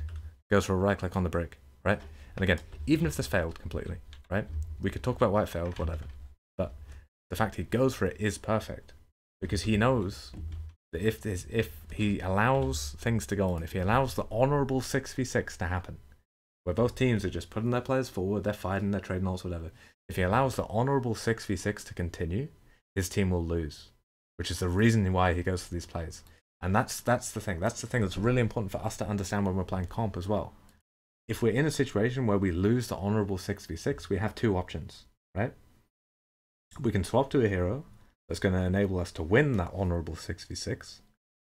goes for a right click on the break, right? And again, even if this failed completely, right? We could talk about why it failed, whatever. But the fact he goes for it is perfect because he knows that if he allows things to go on, if he allows the honorable 6v6 to happen, where both teams are just putting their players forward, they're fighting, they're trading ults, whatever. If he allows the honorable 6v6 to continue, his team will lose, which is the reason why he goes for these plays. And that's the thing. That's the thing that's really important for us to understand when we're playing comp as well. If we're in a situation where we lose the honorable 6v6, we have two options, right? We can swap to a hero that's going to enable us to win that honorable 6v6,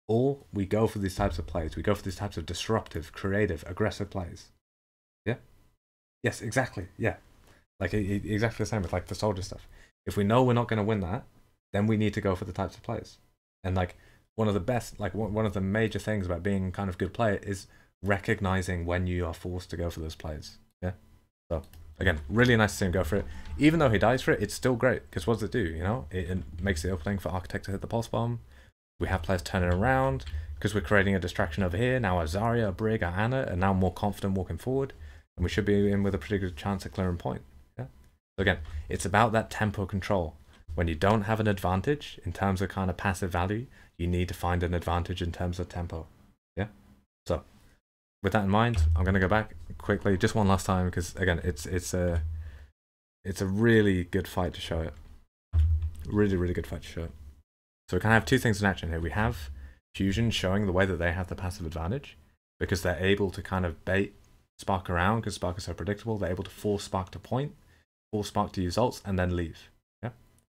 or we go for these types of plays. We go for these types of disruptive, creative, aggressive plays. Yeah? Yes, exactly. Yeah. Like exactly the same with like the soldier stuff. If we know we're not going to win that, then we need to go for the types of plays. And like one of the best, like one of the major things about being kind of good player is recognizing when you are forced to go for those plays. Yeah. So again, really nice to see him go for it. Even though he dies for it, it's still great because what does it do? You know, it makes the opening for Architect to hit the pulse bomb. We have players turning around because we're creating a distraction over here. Now our Zarya, our Brig, our Ana are now more confident walking forward. and we should be in with a pretty good chance at clearing point. Yeah. So again, it's about that tempo control. When you don't have an advantage in terms of kind of passive value, you need to find an advantage in terms of tempo. Yeah. So with that in mind, I'm going to go back quickly just one last time, because again, it's a really good fight to show it. Really, really good fight to show it. So we kind of have two things in action here. We have Fusion showing the way that they have the passive advantage, because they're able to kind of bait Spark around, because Spark is so predictable. They're able to force Spark to point, force Spark to use ults, and then leave. Yeah.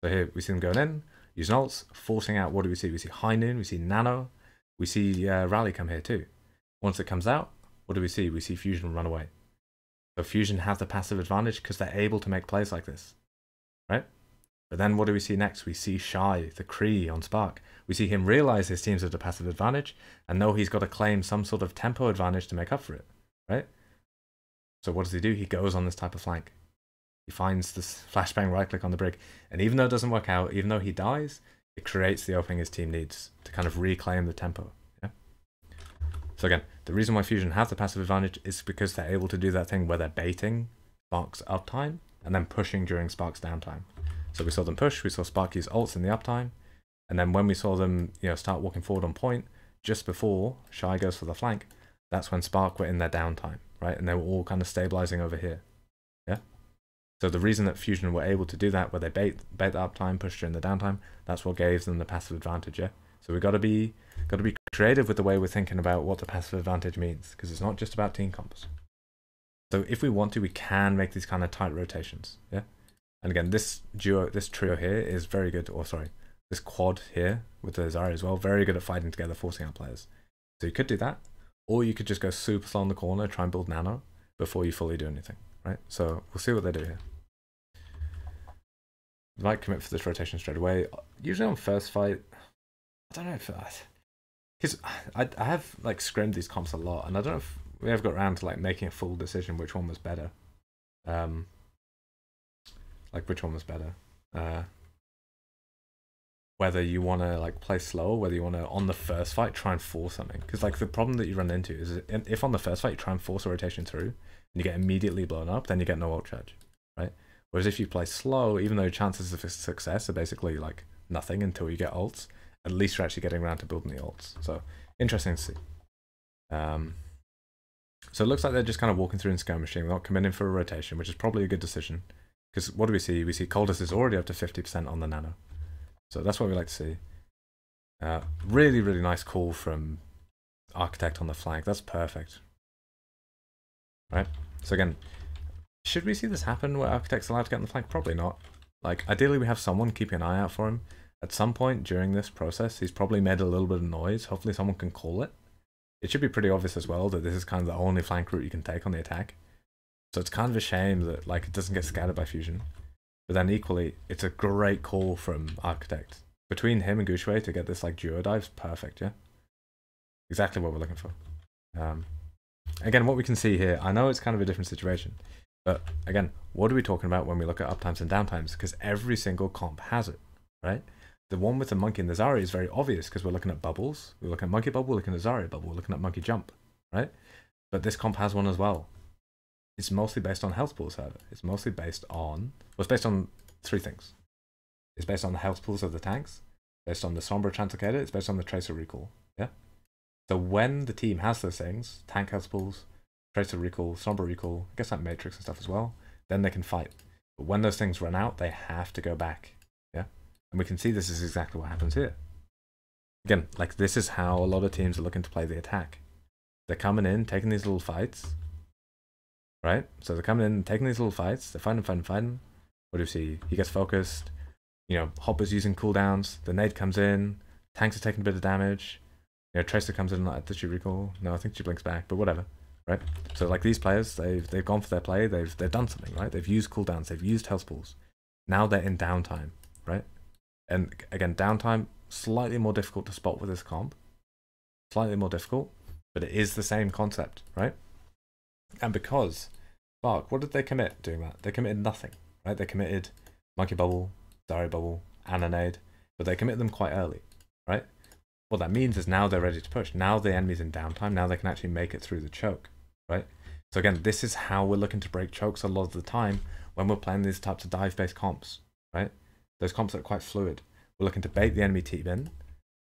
So here we see them going in, using ults, forcing out. What do we see? We see High Noon, we see Nano, we see Rally come here too. Once it comes out, what do we see? We see Fusion run away. So Fusion have the passive advantage because they're able to make plays like this, right? But then what do we see next? We see Shy, the Cree on Spark. We see him realize his team's at a passive advantage and know he's got to claim some sort of tempo advantage to make up for it, right? So what does he do? He goes on this type of flank. He finds this flashbang right click on the brig. And even though it doesn't work out, even though he dies, it creates the opening his team needs to kind of reclaim the tempo. Yeah. So again, the reason why Fusion have the passive advantage is because they're able to do that thing where they're baiting Spark's uptime and then pushing during Spark's downtime. So we saw them push, we saw Spark use ults in the uptime, and then when we saw them, start walking forward on point, just before Shy goes for the flank, that's when Spark were in their downtime, right? And they were all kind of stabilizing over here. Yeah. So the reason that Fusion were able to do that, where they bait the uptime, push during the downtime, that's what gave them the passive advantage. Yeah. So we got to be creative with the way we're thinking about what the passive advantage means, because it's not just about team comps. So if we want to, we can make these kind of tight rotations. Yeah. And again, this trio here is very good, or sorry, this quad here with the Zarya as well, very good at fighting together, forcing out players. So you could do that, or you could just go super slow in the corner, try and build nano before you fully do anything, right? So we'll see what they do here. You might commit for this rotation straight away. Usually on first fight, I don't know if because I have like scrimmed these comps a lot, and I don't know if we ever got around to like making a full decision which one was better. Like which one was better, whether you want to like play slow, whether you want to on the first fight try and force something, because like the problem that you run into is if on the first fight you try and force a rotation through and you get immediately blown up, then you get no ult charge, right? Whereas if you play slow, even though chances of success are basically like nothing until you get ults, at least you're actually getting around to building the ults. So interesting to see. So it looks like they're just kind of walking through and skirmishing, not committing for a rotation, which is probably a good decision. Because what do we see? We see Coldest is already up to 50% on the nano. So that's what we like to see. Really, really nice call from Architect on the flank. That's perfect. Right? So again, should we see this happen where Architect's allowed to get on the flank? Probably not. Like, ideally we have someone keeping an eye out for him. At some point during this process, he's probably made a little bit of noise. Hopefully someone can call it. It should be pretty obvious as well that this is kind of the only flank route you can take on the attack. So it's kind of a shame that like it doesn't get scattered by Fusion. But then equally, it's a great call from Architect. Between him and Gushue to get this like duo dive's perfect, yeah? Exactly what we're looking for. Again, what we can see here, I know it's kind of a different situation, but again, what are we talking about when we look at uptimes and downtimes? Because every single comp has it, right? The one with the monkey and the Zarya is very obvious because we're looking at bubbles. We're looking at monkey bubble, we're looking at Zarya bubble, we're looking at monkey jump, right? But this comp has one as well. It's mostly based on health pools, however. It's mostly based on, well, it's based on three things. It's based on the health pools of the tanks, based on the Sombra Translocator, it's based on the Tracer Recall, yeah? So when the team has those things, tank health pools, Tracer Recall, Sombra Recall, I guess that Matrix and stuff as well, then they can fight. But when those things run out, they have to go back, yeah? And we can see this is exactly what happens here. Again, like this is how a lot of teams are looking to play the attack. They're coming in, taking these little fights, right? So they're coming in, taking these little fights, they're fighting. What do you see? He gets focused, Hopper's using cooldowns, the nade comes in, tanks are taking a bit of damage, Tracer comes in, does she recall? No, I think she blinks back, but whatever, right? So like these players, they've gone for their play, they've done something, right? They've used cooldowns, they've used health pools. Now they're in downtime, right? And again, downtime, slightly more difficult to spot with this comp. Slightly more difficult, but it is the same concept, right? And because Spark, what did they commit doing that? They committed nothing, right? They committed Monkey Bubble, Zarya Bubble, and a nade, but they commit them quite early, right? What that means is now they're ready to push. Now the enemy's in downtime. Now they can actually make it through the choke, right? So again, this is how we're looking to break chokes a lot of the time when we're playing these types of dive-based comps, right? Those comps that are quite fluid. We're looking to bait the enemy team in,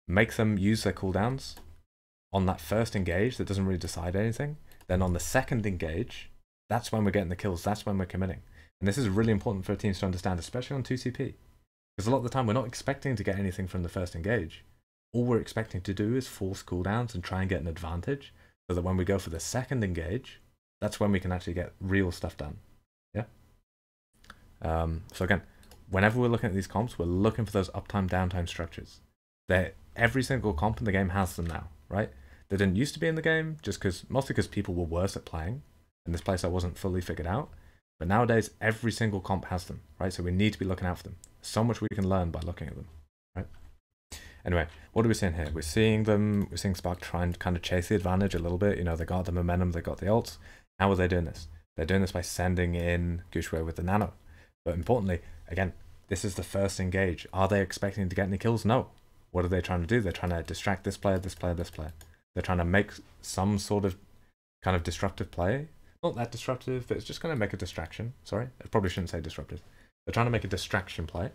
make them use their cooldowns on that first engage that doesn't really decide anything. Then on the second engage, that's when we're getting the kills, that's when we're committing. And this is really important for teams to understand, especially on 2CP. Because a lot of the time we're not expecting to get anything from the first engage. All we're expecting to do is force cooldowns and try and get an advantage, so that when we go for the second engage, that's when we can actually get real stuff done. Yeah. So again, whenever we're looking at these comps, we're looking for those uptime, downtime structures. Every single comp in the game has them now, right? They didn't used to be in the game, mostly because people were worse at playing, and this playstyle wasn't fully figured out. But nowadays, every single comp has them, right? So we need to be looking out for them. So much we can learn by looking at them, right? Anyway, what are we seeing here? We're seeing Spark try and kind of chase the advantage a little bit. You know, they got the momentum, they got the ults. How are they doing this? They're doing this by sending in gushue with the nano. But importantly, again, this is the first engage. Are they expecting to get any kills? No. What are they trying to do? They're trying to distract this player, this player, this player. They're trying to make some sort of kind of disruptive play. Not that disruptive, but it's just going to make a distraction. Sorry, I probably shouldn't say disruptive. They're trying to make a distraction play.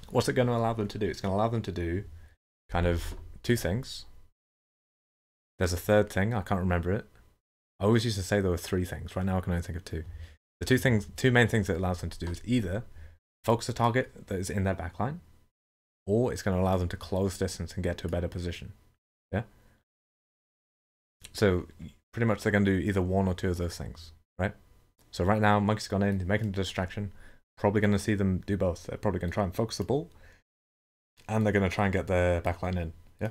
What's it going to allow them to do? It's going to allow them to do kind of two things. There's a third thing, I can't remember it. I always used to say there were three things. Right now I can only think of two. The two main things that it allows them to do is either focus a target that is in their backline, or it's going to allow them to close distance and get to a better position. Yeah? So pretty much they're going to do either one or two of those things, right? So right now, Monkey's gone in, making a distraction. Probably going to see them do both. They're probably going to try and focus the ball, and they're going to try and get their backline in, yeah?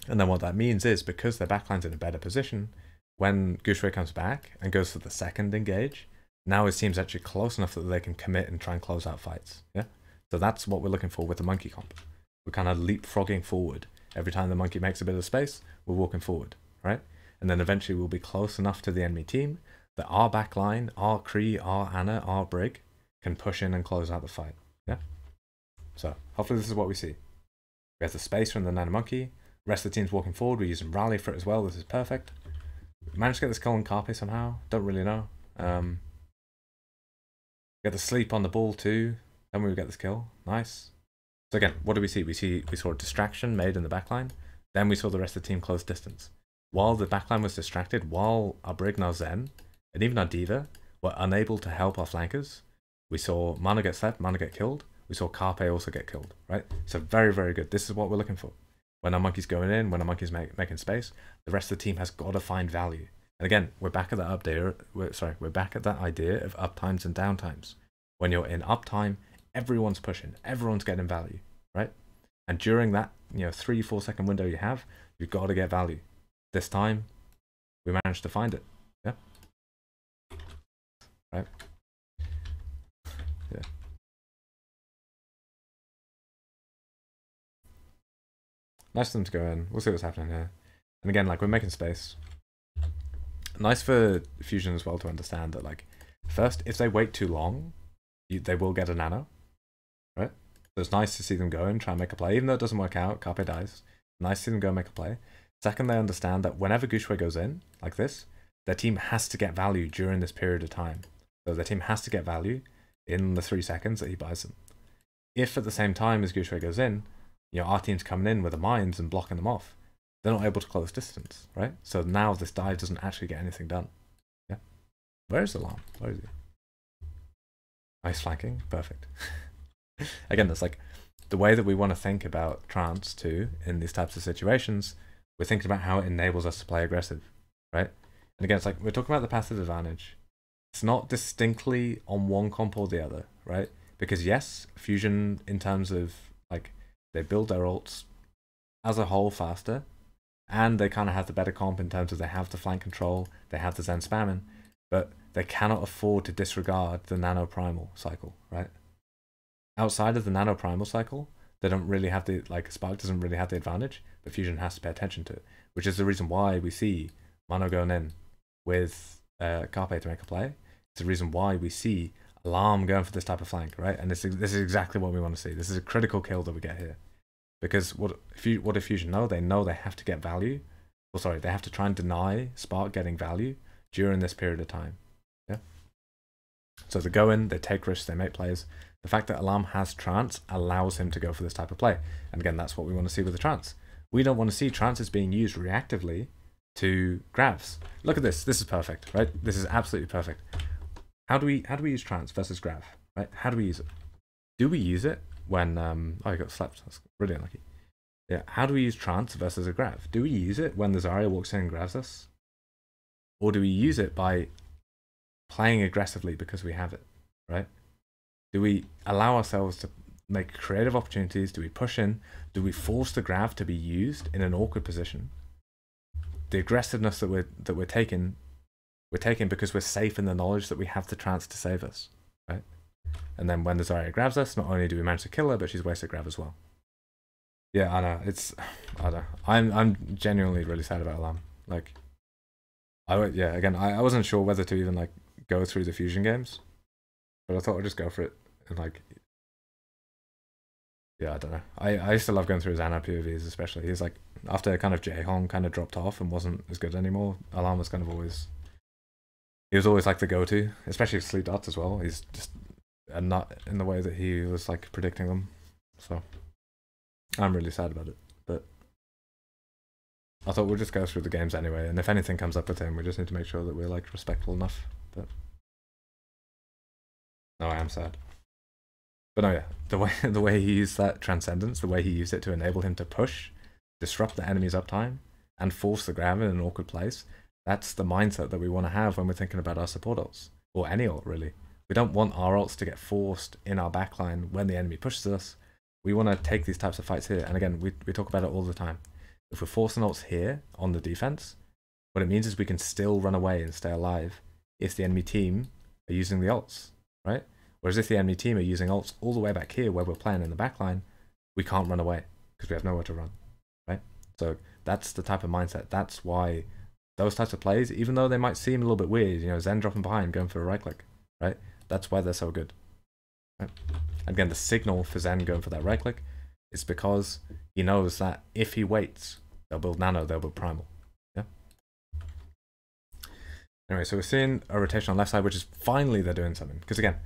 And then what that means is, because their backline's in a better position, when gushue comes back and goes for the second engage, now his team's actually close enough that they can commit and try and close out fights, yeah? So that's what we're looking for with the monkey comp. We're kind of leapfrogging forward. Every time the monkey makes a bit of space, we're walking forward, right? And then eventually we'll be close enough to the enemy team that our backline, our Cree, our Ana, our Brig can push in and close out the fight, yeah? So hopefully this is what we see. We have the space from the nano monkey. The rest of the team's walking forward. We're using rally for it as well. This is perfect. We managed to get this kill on Carpe somehow. Don't really know. Get the sleep on the ball too. Then we get this kill. Nice. So again, what do we see? We saw a distraction made in the backline. Then we saw the rest of the team close distance. While the backline was distracted, while our Brig, our Zen, and even our Diva were unable to help our flankers, we saw Mana get slept, Mana get killed. We saw Carpe also get killed, right? So very, very good. This is what we're looking for. When our monkey's going in, when our monkey's making space, the rest of the team has got to find value. And again, we're back at that we're back at that idea of uptimes and downtimes. When you're in uptime, everyone's pushing, everyone's getting value, right? And during that, 3-4 second window you have, you've got to get value. This time, we managed to find it, yeah? Right? Yeah. Nice for them to go in. We'll see what's happening here. And again, like, we're making space. Nice for Fusion as well to understand that, like, first, if they wait too long, they will get a nano, right? So it's nice to see them go and try and make a play. Even though it doesn't work out, Carpe dies. Nice to see them go and make a play. Second, they understand that whenever gushue goes in, like this, their team has to get value during this period of time. So their team has to get value in the 3 seconds that he buys them. If at the same time as gushue goes in, our team's coming in with the mines and blocking them off, they're not able to close distance, right? So now this dive doesn't actually get anything done. Yeah. Where is Alarm? Where is he? Nice flanking. Perfect. Again, that's like the way that we want to think about trance too in these types of situations. We're thinking about how it enables us to play aggressive, right? And again, it's like we're talking about the passive advantage. It's not distinctly on one comp or the other, right? Because yes, Fusion in terms of like they build their ults as a whole faster, and they kind of have the better comp in terms of they have the flank control, they have the Zen spamming, but they cannot afford to disregard the nano primal cycle, right? Outside of the nano primal cycle, they don't really have the, like, Spark doesn't really have the advantage, but Fusion has to pay attention to it, which is the reason why we see Mono going in with Carpe to make a play. It's the reason why we see Alarm going for this type of flank, right? And this is exactly what we want to see. This is a critical kill that we get here. Because what do Fusion know? They know they have to get value. Well, sorry, they have to try and deny Spark getting value during this period of time. Yeah. So they go in, they take risks, they make plays. The fact that Alarm has trance allows him to go for this type of play. And again, that's what we want to see with the trance. We don't want to see trances being used reactively to grabs. Look at this. This is perfect, right? This is absolutely perfect. How do we use trance versus grab, right? How do we use it? Do we use it when oh, I got slapped. That's really unlucky. Yeah. How do we use trance versus a grab? Do we use it when the Zarya walks in and grabs us, or do we use it by playing aggressively because we have it, right? Do we allow ourselves to make creative opportunities? Do we push in? Do we force the grab to be used in an awkward position? The aggressiveness that we're taking because we're safe in the knowledge that we have the trance to save us, right? And then when the Zarya grabs us, not only do we manage to kill her, but she's wasted grab as well. Yeah, I know. I don't know. I'm genuinely really sad about Alarm. Like, yeah, again, I wasn't sure whether to even like go through the fusion games, but I thought I'd just go for it and like, yeah, I don't know. I used to love going through his Ana POVs, especially. He's like, after kind of Jaehong kind of dropped off and wasn't as good anymore, Alarm was kind of always, he was always like the go-to, especially with Sleep Dots as well. He's just a nut in the way that he was like predicting them. So I'm really sad about it, but I thought we'll just go through the games anyway, and if anything comes up with him, we just need to make sure that we're like respectful enough. But no, I am sad. But no, yeah, the way he used that Transcendence, the way he used it to enable him to push, disrupt the enemy's uptime, and force the grab in an awkward place, that's the mindset that we want to have when we're thinking about our support ults, or any ult really. We don't want our ults to get forced in our backline when the enemy pushes us. We want to take these types of fights here, and again, we talk about it all the time. If we're forcing ults here on the defense, what it means is we can still run away and stay alive if the enemy team are using the ults, right? Whereas if the enemy team are using ults all the way back here where we're playing in the backline, we can't run away because we have nowhere to run, right? So that's the type of mindset. That's why those types of plays, even though they might seem a little bit weird, you know, Zen dropping behind, going for a right click, right? That's why they're so good. Right? Again, the signal for Zen going for that right click is because he knows that if he waits, they'll build nano, they'll build primal. Yeah. Anyway, so we're seeing a rotation on left side, which is finally they're doing something. Because again,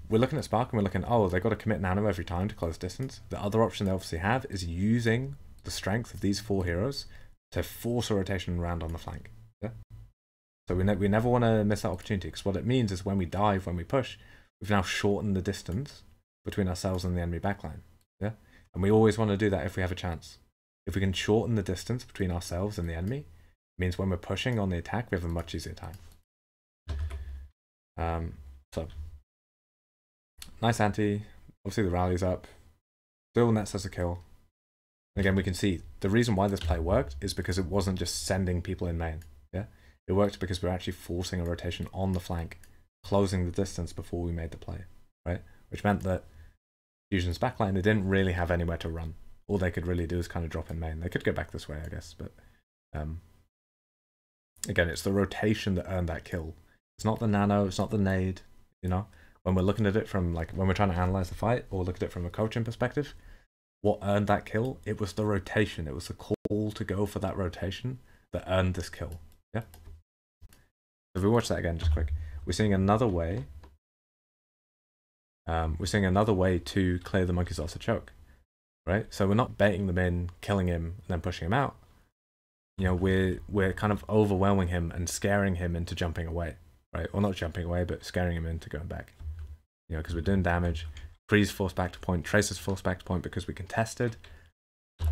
we're looking at Spark and we're looking, oh, they've got to commit nano every time to close distance. The other option they obviously have is using the strength of these 4 heroes to force a rotation around on the flank. Yeah. So we never want to miss that opportunity, because what it means is when we dive, when we push, we've now shortened the distance between ourselves and the enemy backline. Yeah. And we always want to do that if we have a chance. If we can shorten the distance between ourselves and the enemy, it means when we're pushing on the attack, we have a much easier time. So nice anti. Obviously the rally's up. Still nets us a kill. And again, we can see the reason why this play worked is because it wasn't just sending people in main. Yeah, it worked because we're actually forcing a rotation on the flank, closing the distance before we made the play, right? Which meant that Fusion's backline, they didn't really have anywhere to run. All they could really do is kind of drop in main. They could go back this way, I guess, but again, it's the rotation that earned that kill. It's not the nano, it's not the nade, you know? When we're looking at it from, like, when we're trying to analyze the fight or look at it from a coaching perspective, what earned that kill? It was the rotation. It was the call to go for that rotation that earned this kill. Yeah? If we watch that again, just quick, we're seeing another way. We're seeing another way to clear the monkeys off the choke, right? So we're not baiting them in, killing him, and then pushing him out. You know, we're kind of overwhelming him and scaring him into jumping away, right? Or not jumping away, but scaring him into going back. You know, because we're doing damage. Cree's forced back to point. Tracer's forced back to point because we contested.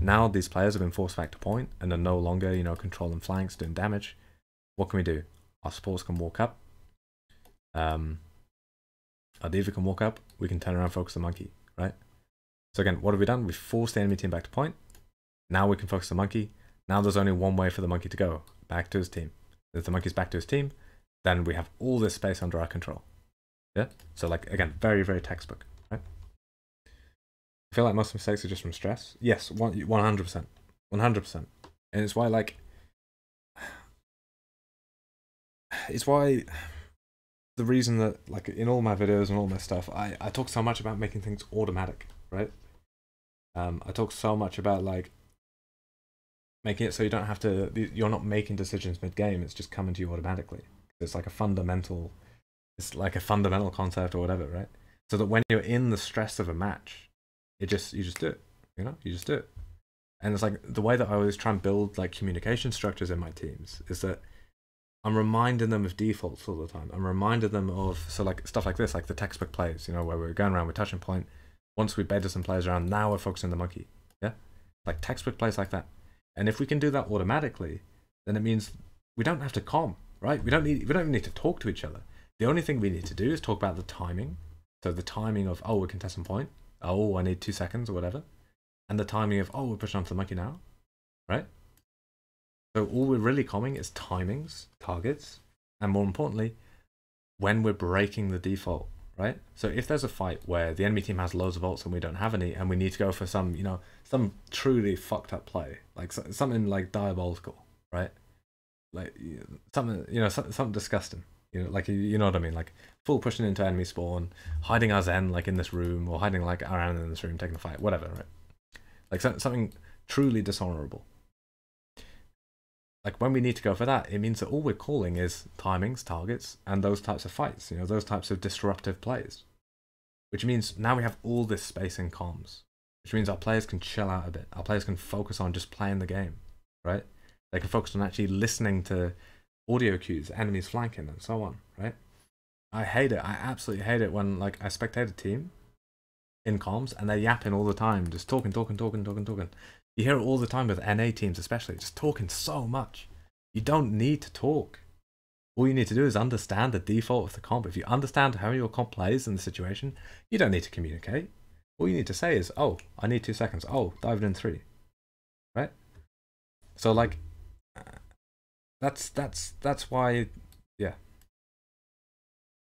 Now these players have been forced back to point and are no longer, you know, controlling flanks, doing damage. What can we do? Our supports can walk up. Our diva can walk up. We can turn around, focus the monkey, right? So again, what have we done? We've forced the enemy team back to point. Now we can focus the monkey. Now there's only one way for the monkey to go, back to his team. If the monkey's back to his team, then we have all this space under our control. Yeah? So like, again, very, very textbook, right? I feel like most mistakes are just from stress. Yes, 100%. 100%. And it's why, like, it's why the reason that, like, in all my videos and all my stuff, I talk so much about making things automatic, right? I talk so much about, like, making it so you don't have to, you're not making decisions mid-game, it's just coming to you automatically. It's like a fundamental concept or whatever, right? So that when you're in the stress of a match, you just do it. You just do it. And it's like the way that I always try and build like communication structures in my teams is that I'm reminding them of defaults all the time. I'm reminding them of like stuff like this, like the textbook plays, where we're going around with touching point. Once we beta some players around, now we're focusing the monkey. Yeah? Like textbook plays like that. And if we can do that automatically, then it means we don't have to comm, right? We don't even need to talk to each other. The only thing we need to do is talk about the timing. So the timing of, oh, we're contesting point. Oh, I need 2 seconds or whatever. And the timing of, oh, we're pushing onto the monkey now, right? So all we're really comming is timings, targets, and more importantly, when we're breaking the default, right? So if there's a fight where the enemy team has loads of ults and we don't have any, and we need to go for some, some truly fucked up play, like something like diabolical, right? Like something, something disgusting, like you know what I mean, like full pushing into enemy spawn, hiding our Zen like in this room, or hiding like our Aaron in this room, taking a fight, whatever, right? Like something truly dishonorable. Like when we need to go for that, it means that all we're calling is timings, targets, and those types of fights, those types of disruptive plays. Which means now we have all this space in comms, which means our players can chill out a bit. Our players can focus on just playing the game, right? They can focus on actually listening to audio cues, enemies flanking, and so on, right? I hate it. I absolutely hate it when like I spectate a team in comms and they're yapping all the time, just talking. You hear it all the time with NA teams especially, just talking so much. You don't need to talk. All you need to do is understand the default of the comp. If you understand how your comp plays in the situation, you don't need to communicate. All you need to say is, oh, I need 2 seconds. Oh, dive in 3. Right? So like, that's why, yeah.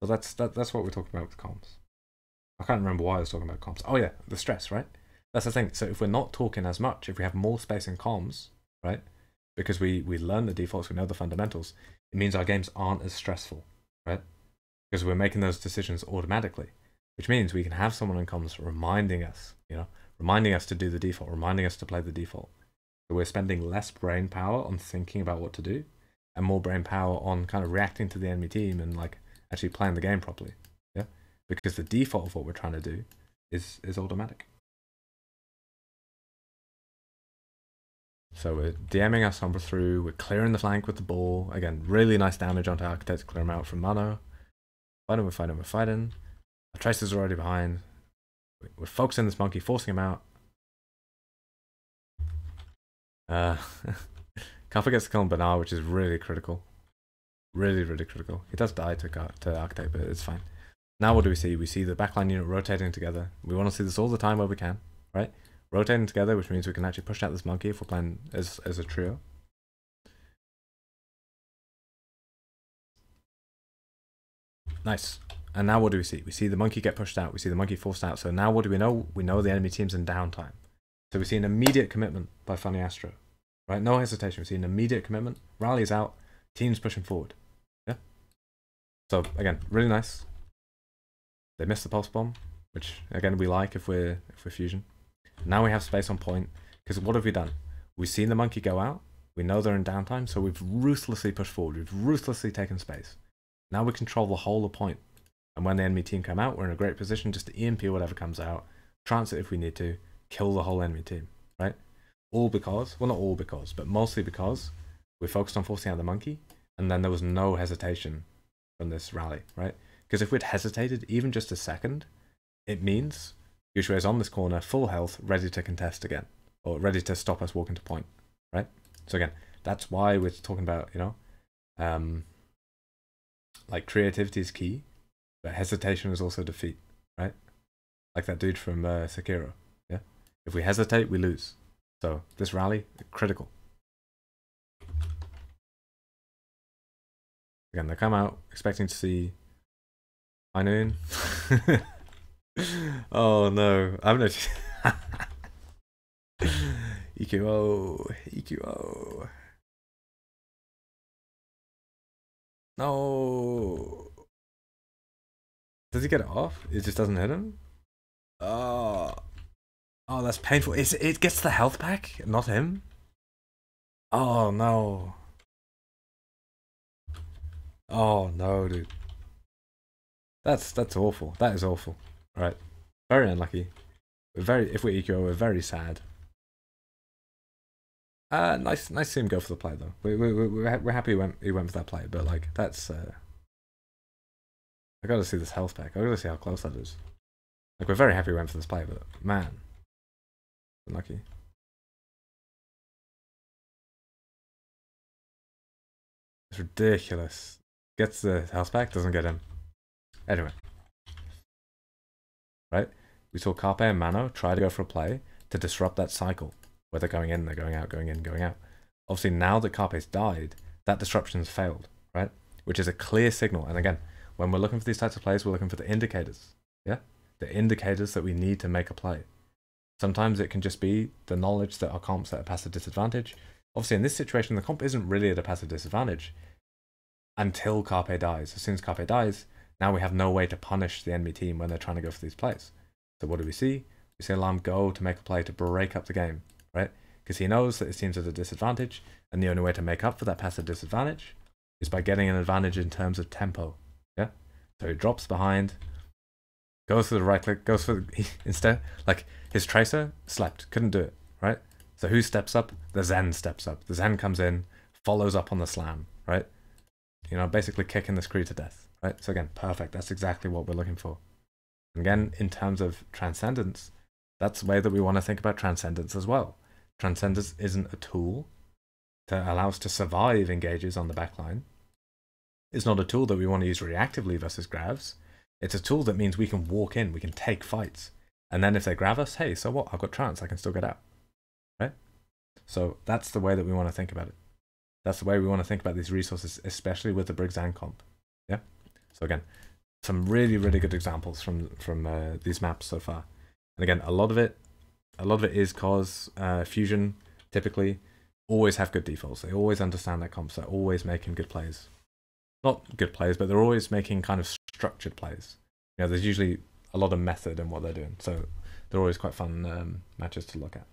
So that's what we're talking about with comps. I can't remember why I was talking about comms. Oh yeah, the stress, right? That's the thing. So if we're not talking as much, if we have more space in comms, right? Because we learn the defaults, we know the fundamentals, it means our games aren't as stressful, right? Because we're making those decisions automatically, which means we can have someone in comms reminding us, reminding us to do the default, reminding us to play the default. So we're spending less brain power on thinking about what to do and more brain power on kind of reacting to the enemy team and like actually playing the game properly. Yeah. Because the default of what we're trying to do is automatic. So we're DMing our Sombra through, we're clearing the flank with the ball. Again, really nice damage onto Architect to clear him out from Mono. We're fighting. Our Tracer's already behind. We're focusing this monkey, forcing him out. Can't forget to kill him Banar, which is really critical. Really critical. He does die to Architect, but it's fine. Now what do we see? We see the backline unit rotating together. We want to see this all the time where we can, right? Rotating together, which means we can actually push out this monkey if we're playing as a trio. Nice. And now what do we see? We see the monkey get pushed out. We see the monkey forced out. So now what do we know? We know the enemy team's in downtime. So we see an immediate commitment by Funny Astro. Right? No hesitation. We see an immediate commitment. Rally is out. Team's pushing forward. Yeah? So again, really nice. They missed the pulse bomb, which again we like if we're fusion. Now we have space on point, because what have we done? We've seen the monkey go out, we know they're in downtime, so we've ruthlessly pushed forward, we've ruthlessly taken space. Now we control the whole of point, and when the enemy team come out, we're in a great position just to EMP whatever comes out, trance it if we need to, kill the whole enemy team, right? All because, well not all because, but mostly because we focused on forcing out the monkey, and then there was no hesitation from this rally, right? Because if we'd hesitated even just a second, it means Yushue is on this corner, full health, ready to contest again, or ready to stop us walking to point, right? So again, that's why we're talking about, like creativity is key, but hesitation is also defeat, right? Like that dude from Sekiro, yeah? If we hesitate, we lose. So this rally, critical. Again, they come out expecting to see High Noon. Oh no, I'm not. EQO. No. Does he get it off? It just doesn't hit him? Oh, that's painful. It gets the health back, not him? Oh no. Oh no, dude. That's awful. That is awful. Right. Very unlucky. If we're EQO, we're very sad. Nice to see him go for the play though. We're happy he went for that play, but like that's I gotta see this health pack. I gotta see how close that is. Like we're very happy he went for this play, but man, unlucky. It's ridiculous. Gets the health pack, doesn't get him. Anyway, right? We saw Carpe and Mano try to go for a play to disrupt that cycle where they're going in, they're going out, going in, going out. Obviously, now that Carpe's died, that disruption's failed, right? Which is a clear signal. And again, when we're looking for these types of plays, we're looking for the indicators, yeah? The indicators that we need to make a play. Sometimes it can just be the knowledge that our comp's at a passive disadvantage. Obviously, in this situation, the comp isn't really at a passive disadvantage until Carpe dies. As soon as Carpe dies, now we have no way to punish the enemy team when they're trying to go for these plays. So what do we see? We see Alarm go to make a play to break up the game, right? Because he knows that his team's at a disadvantage, and the only way to make up for that passive disadvantage is by getting an advantage in terms of tempo, yeah? So he drops behind, goes for the right click, goes for the, instead, like, his Tracer slept, couldn't do it, right? So who steps up? The Zen steps up. The Zen comes in, follows up on the slam, right? You know, basically kicking this Cree to death, right? So again, perfect. That's exactly what we're looking for. And again, in terms of transcendence, that's the way that we want to think about transcendence as well. Transcendence isn't a tool to allow us to survive engages on the backline. It's not a tool that we want to use reactively versus Gravs. It's a tool that means we can walk in, we can take fights. And then if they grab us, hey, so what? I've got trance, I can still get out, right? So that's the way that we want to think about it. That's the way we want to think about these resources, especially with the Briggs and comp. Yeah. So again, some really, really good examples from these maps so far. And again, a lot of it is cause Fusion typically always have good defaults. They always understand their comps. They're always making good plays. Not good plays, but they're always making kind of structured plays. You know, there's usually a lot of method in what they're doing. So they're always quite fun matches to look at.